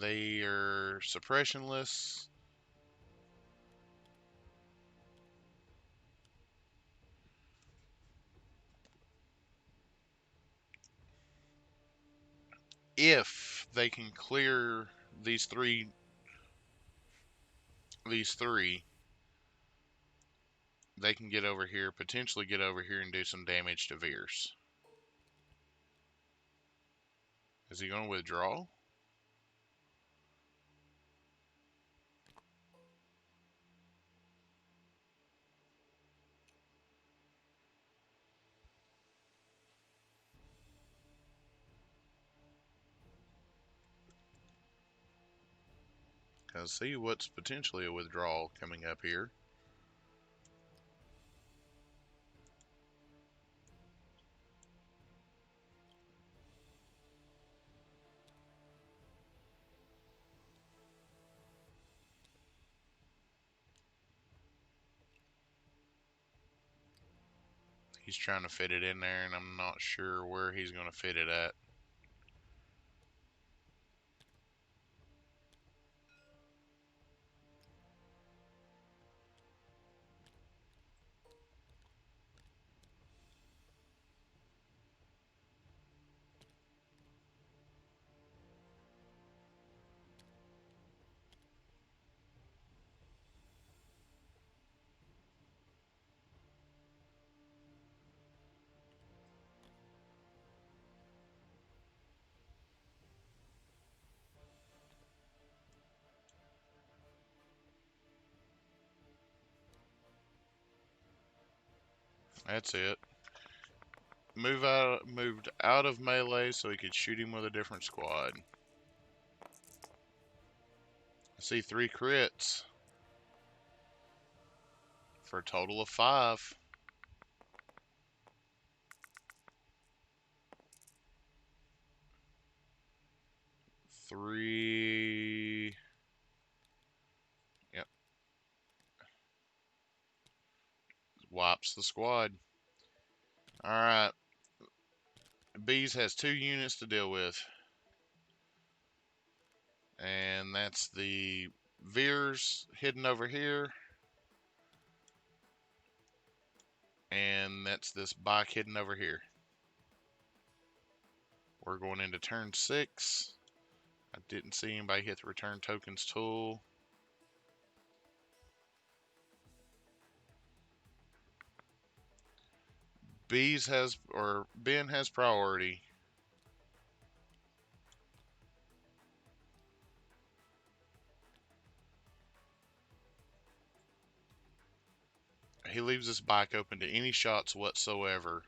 they are suppressionless. If they can clear these three, they can get over here, potentially get over here and do some damage to Veers. Is he going to withdraw? Because see what's potentially a withdrawal coming up here. He's trying to fit it in there, and I'm not sure where he's going to fit it at. That's it. Moved out of melee so he could shoot him with a different squad. I see 3 crits for a total of 5. Three. Yep. Wipes the squad. Alright. Beez has 2 units to deal with. And that's the Veers hidden over here. And that's this bike hidden over here. We're going into turn 6. I didn't see anybody hit the return tokens tool. Beez has, or Ben has priority. He leaves this bike open to any shots whatsoever.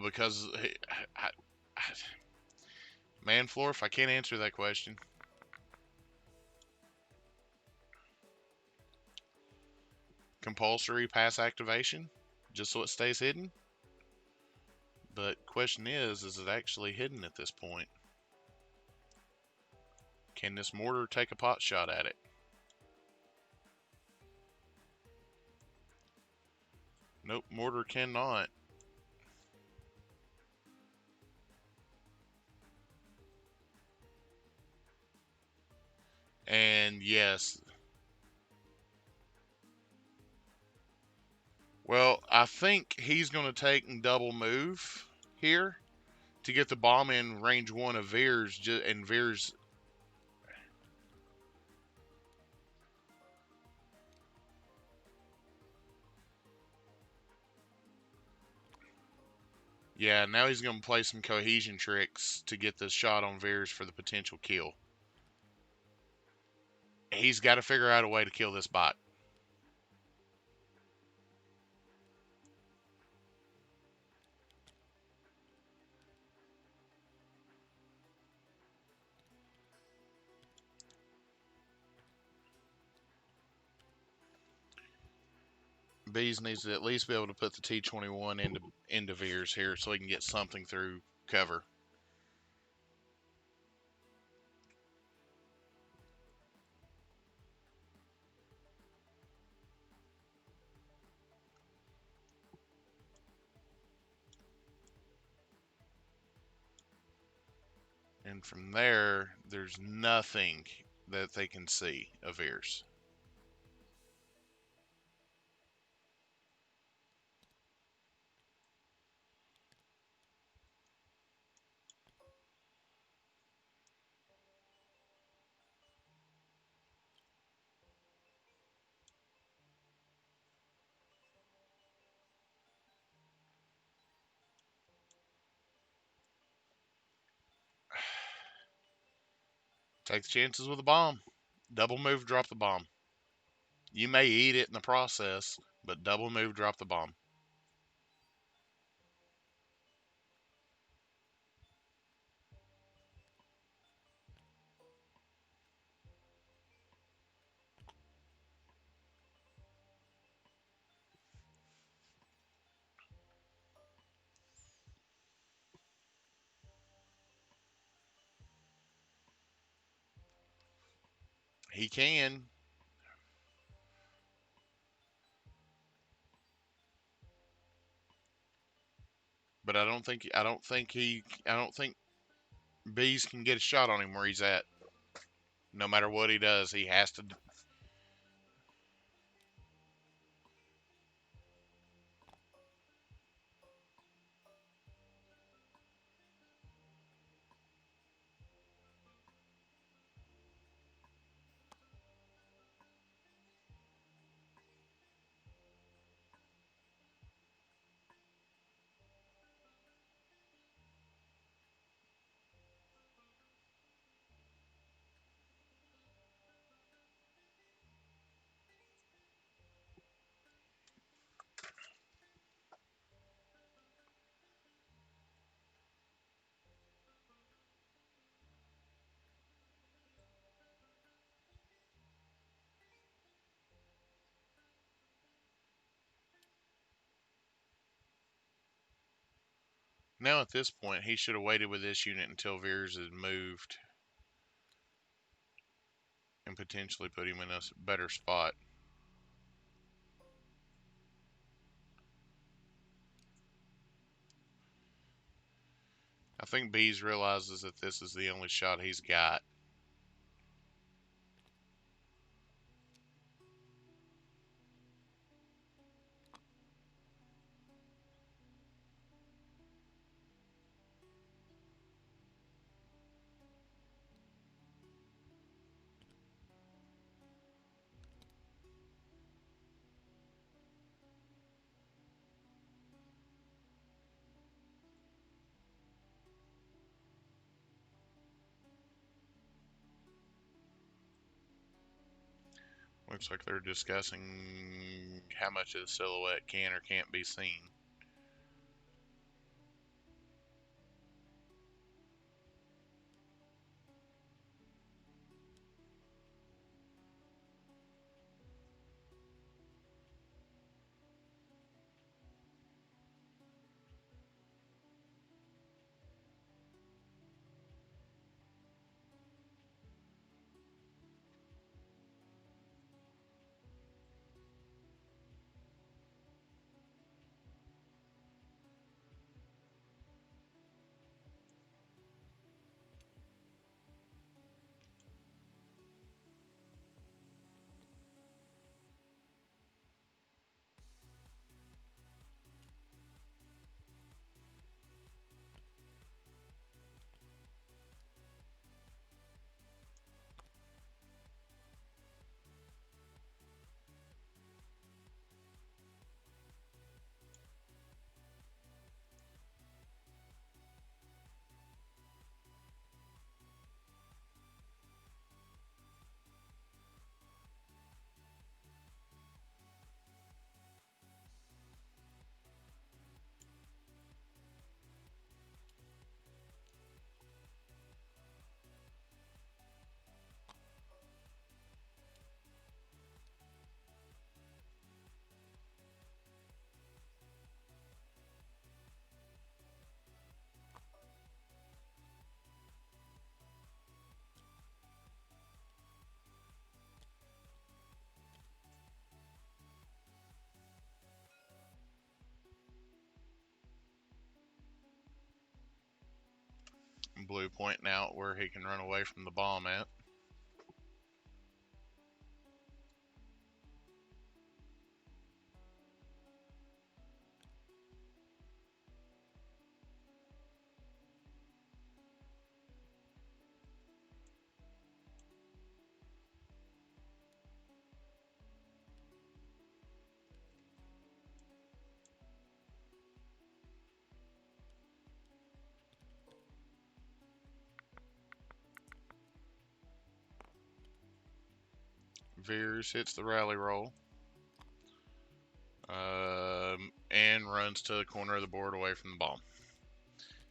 Because Manflorf, I can't answer that question. Compulsory pass activation, just so it stays hidden. But question is it actually hidden at this point? Can this mortar take a pot shot at it? Nope, mortar cannot. And yes. Well, I think he's going to take and double move here to get the bomb in range 1 of Veers, and Veers. Yeah, now he's going to play some cohesion tricks to get this shot on Veers for the potential kill. He's got to figure out a way to kill this bot. Beez needs to at least be able to put the T-21 into Veers here so he can get something through cover. And from there, there's nothing that they can see of Veers. Take the chances with a bomb. Double move, drop the bomb. You may eat it in the process, but double move, drop the bomb. He can, but I don't think Bees can get a shot on him where he's at. No matter what he does, he has to. Now at this point, he should have waited with this unit until Veers had moved and potentially put him in a better spot. I think Bees realizes that this is the only shot he's got. Looks like they're discussing how much of the silhouette can or can't be seen. Blue pointing out where he can run away from the bomb at. Veers hits the rally roll. And runs to the corner of the board away from the bomb.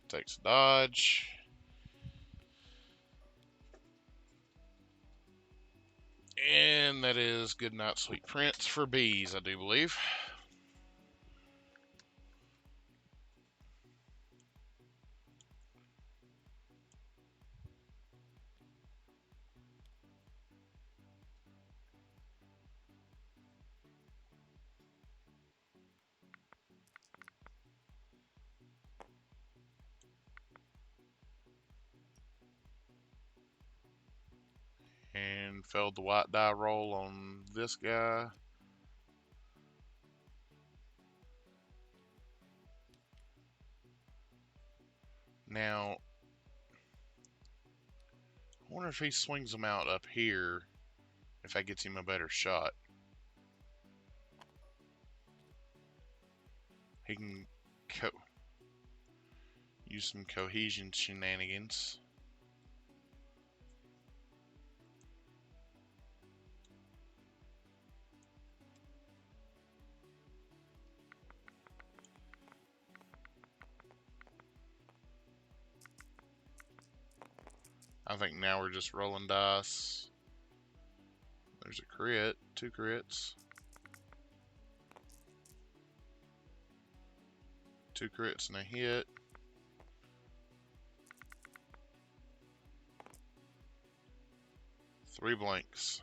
Takes a dodge. And that is good night, sweet prince for Beez, I do believe. And failed the white die roll on this guy. Now, I wonder if he swings them out up here, if that gets him a better shot. He can use some cohesion shenanigans. I think now we're just rolling dice. There's a crit, 2 crits. 2 crits and a hit. 3 blanks.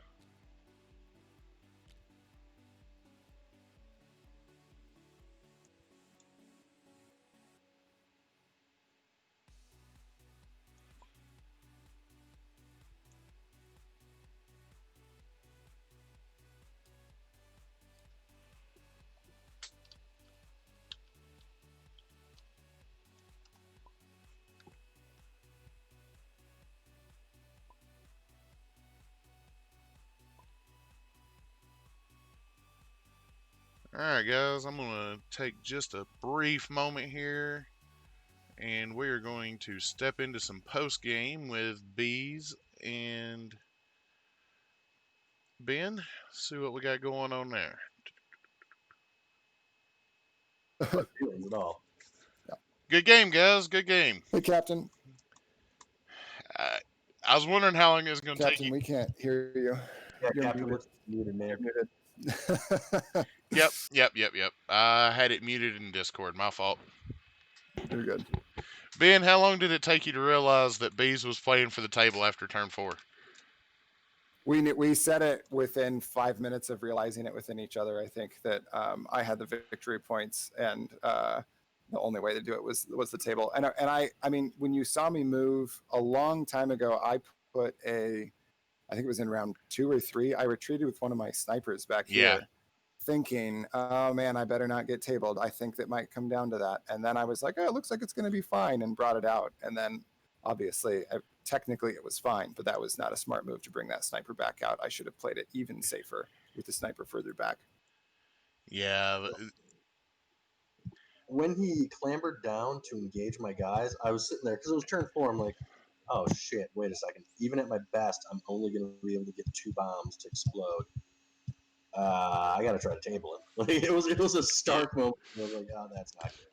Alright guys, I'm going to take just a brief moment here and we are going to step into some post game with Beez and Ben. See what we got going on there. No feelings at all. Good game, guys. Good game. Hey, Captain. I was wondering how long it was going to take Captain, you. we can't hear you. Yeah, You're Captain, muted. what's muted, man? You're muted. Yep. I had it muted in Discord. My fault. You're good. Ben, how long did it take you to realize that Beez was playing for the table after turn 4? We said it within 5 minutes of realizing it within each other. I think that I had the victory points, and the only way to do it was the table. And I mean, when you saw me move a long time ago, I put I think it was in round 2 or 3. I retreated with one of my snipers back here, thinking, oh man, I better not get tabled. I think that might come down to that. And then I was like, oh, it looks like it's going to be fine, and brought it out. And then obviously, technically it was fine, but that was not a smart move to bring that sniper back out. I should have played it even safer with the sniper further back. Yeah. When he clambered down to engage my guys, I was sitting there because it was turn 4. I'm like, oh shit, wait a second. Even at my best, I'm only going to be able to get 2 bombs to explode. I got to try to table him. Like, it was a stark moment. I was like, oh, that's not good.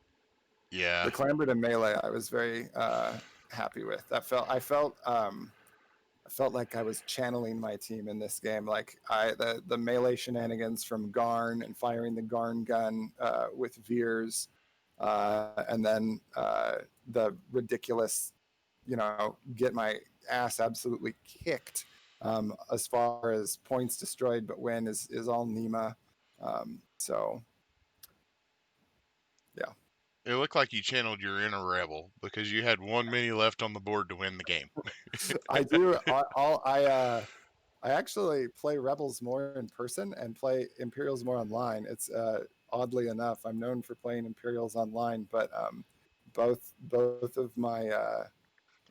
Yeah. The clamber to melee, I was very happy with. I felt like I was channeling my team in this game. Like the melee shenanigans from Garn and firing the Garn gun with Veers, and then the ridiculous, get my ass absolutely kicked as far as points destroyed but win is all Nima. So yeah. It looked like you channeled your inner rebel because you had 1 mini left on the board to win the game. I do. I actually play Rebels more in person and play Imperials more online. It's oddly enough, I'm known for playing Imperials online, but both of my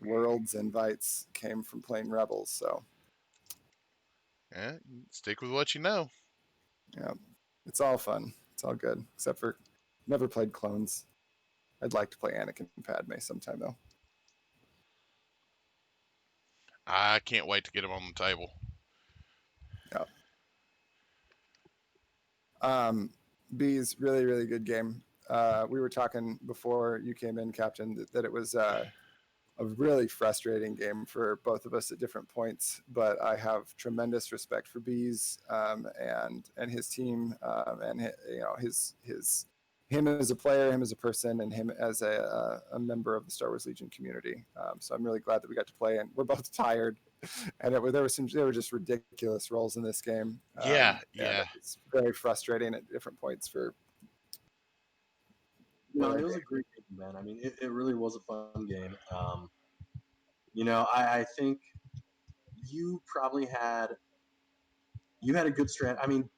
worlds invites came from playing Rebels. So Yeah, stick with what you know. yeah, it's all fun. It's all good, except for never played clones. I'd like to play Anakin and Padme sometime though. I can't wait to get them on the table. Yeah. Beez, really, really good game. We were talking before you came in, Captain, that it was a really frustrating game for both of us at different points. But I have tremendous respect for Beez and his team and him as a player, him as a person, and him as a member of the Star Wars Legion community. So I'm really glad that we got to play, and we're both tired. And there were just ridiculous rolls in this game, Yeah, and yeah. it was very frustrating at different points for. No, it was a great game, man. I mean, it really was a fun game. I think you probably had a good strat. I mean,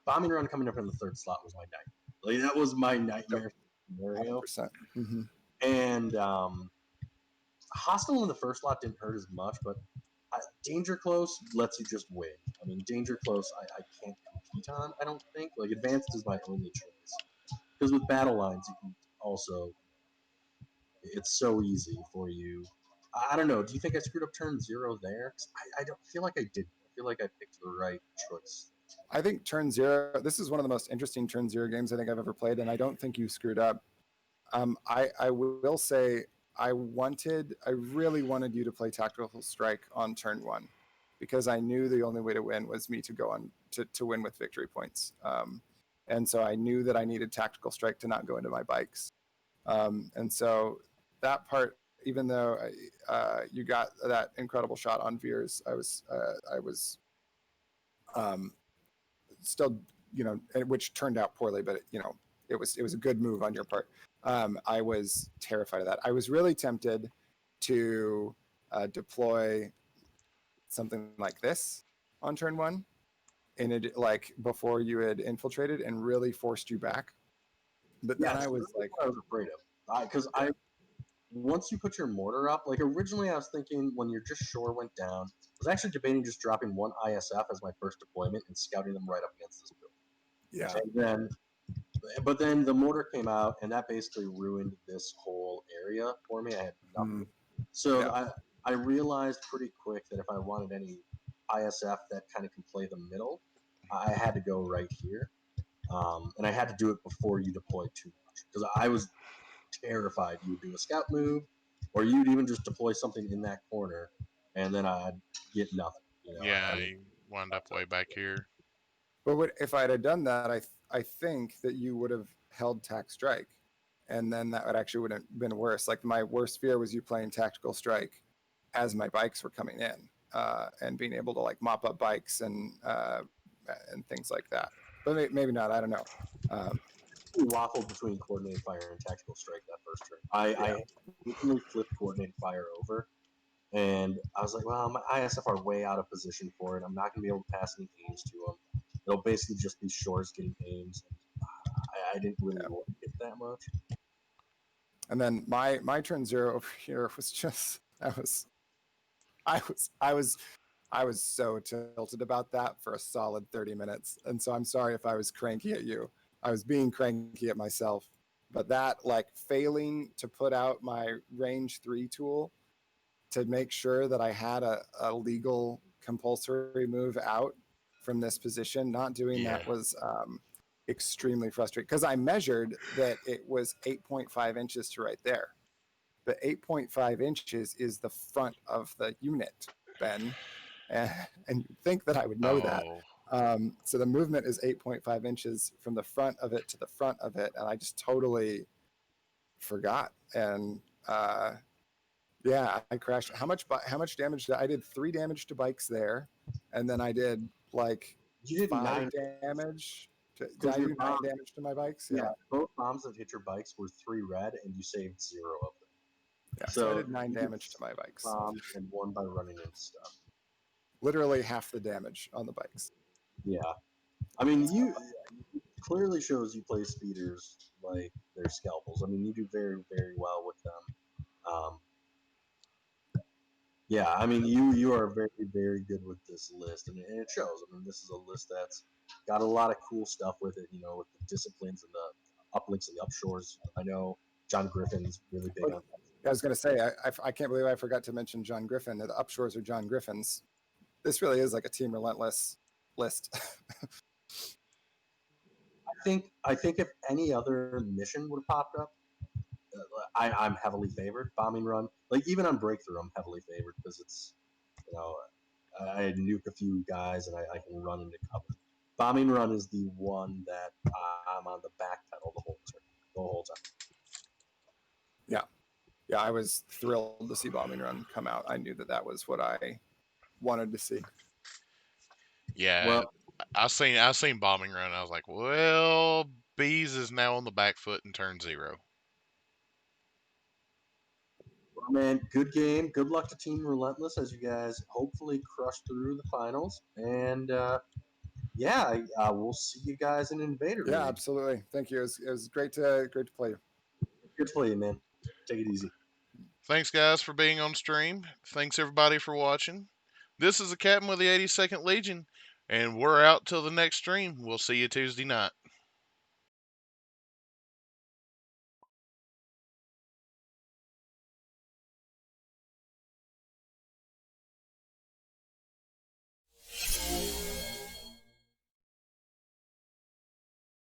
bombing run coming up in the third slot was my nightmare. Like that was my nightmare scenario. 100%. Mm-hmm. And hostile in the first slot didn't hurt as much, but danger close lets you just win. I mean, danger close I can't compete on. I don't think like advanced is my only choice because with battle lines you can also it's so easy for you. I don't know. Do you think I screwed up turn zero there? I don't feel like I did. I feel like I picked the right choice. I think turn zero. This is one of the most interesting turn zero games I think I've ever played, and I don't think you screwed up. I will say I really wanted you to play tactical strike on turn one, because I knew the only way to win was me to go on to win with victory points. And so I knew that I needed tactical strike to not go into my bikes. And so that part, even though you got that incredible shot on Veers, I was um, still, which turned out poorly, but it was a good move on your part. I was terrified of that. I was really tempted to deploy something like this on turn one, and it like before you had infiltrated and really forced you back. But then Yes, I was that's like, what I was afraid of. Because yeah, once you put your mortar up, like originally I was thinking when your just shore went down, I was actually debating just dropping one ISF as my first deployment and scouting them right up against this yeah, building. But then the mortar came out and that basically ruined this whole area for me. I had nothing. So yeah, I realized pretty quick that if I wanted any ISF that kind of can play the middle, I had to go right here. And I had to do it before you deployed too much because I was terrified you would do a scout move or you'd even just deploy something in that corner and then I'd get nothing. Yeah, you wind up way back here. But if I had done that, I think that you would have held tac strike, and then that would have been worse. Like my worst fear was you playing tactical strike as my bikes were coming in, and being able to like mop up bikes and things like that. But maybe not. I don't know. Um, We waffled between coordinated fire and tactical strike that first turn. I instantly flipped coordinated fire over and I was like, well, my ISF are way out of position for it. I'm not going to be able to pass any aims to them. It'll basically just be shores getting aims. And I didn't really yeah. like it that much. And then my turn zero over here was just I was I was I was so tilted about that for a solid 30 minutes. And so I'm sorry if I was cranky at you. I was being cranky at myself. But that, like, failing to put out my range 3 tool to make sure that I had a legal compulsory move out from this position, not doing Yeah. that was extremely frustrating, because I measured that it was 8.5 inches to right there. But 8.5 inches is the front of the unit, Ben. And you'd think that I would know that. Oh, So the movement is 8.5 inches from the front of it to the front of it. And I just totally forgot. And yeah, I crashed. How much damage I did? 3 damage to bikes there. And then I did like You did 5 9. damage Did Because I your do 9 bomb, damage to my bikes? yeah, both bombs that hit your bikes were 3 red, and you saved 0 of them. Yeah. So I So did 9 you did damage to my bikes. bombs and 1 by running into stuff. Literally half the damage on the bikes. Yeah, I mean, you clearly shows you play speeders like they're scalpels. I mean, you do very, very well with them. Yeah, I mean, you are very, very good with this list, and it shows. I mean, this is a list that's got a lot of cool stuff with it. You know, with the disciplines and the uplinks and the upshores. I know John Griffin's really big on. I was going to say, I can't believe I forgot to mention John Griffin. The upshores are John Griffin's. This really is like a Team Relentless list. I think if any other mission would have popped up, I'm heavily favored. Bombing run, like even on breakthrough, I'm heavily favored because it's, you know, I nuke a few guys and I can run into cover. Bombing run is the one that I'm on the back pedal the whole time. Yeah. Yeah, I was thrilled to see Bombing Run come out. I knew that that was what I wanted to see. Yeah, Well, I seen bombing run. I was like, well, Beez is now on the back foot in turn 0. man, good game. Good luck to Team Relentless as you guys hopefully crush through the finals. And yeah, we'll see you guys in Invader Yeah, League. absolutely. Thank you. It was great to play. Good to play you, man. Take it easy. Thanks, guys, for being on stream. Thanks, everybody, for watching. This is the captain with the 82nd Legion, and we're out till the next stream. We'll see you Tuesday night.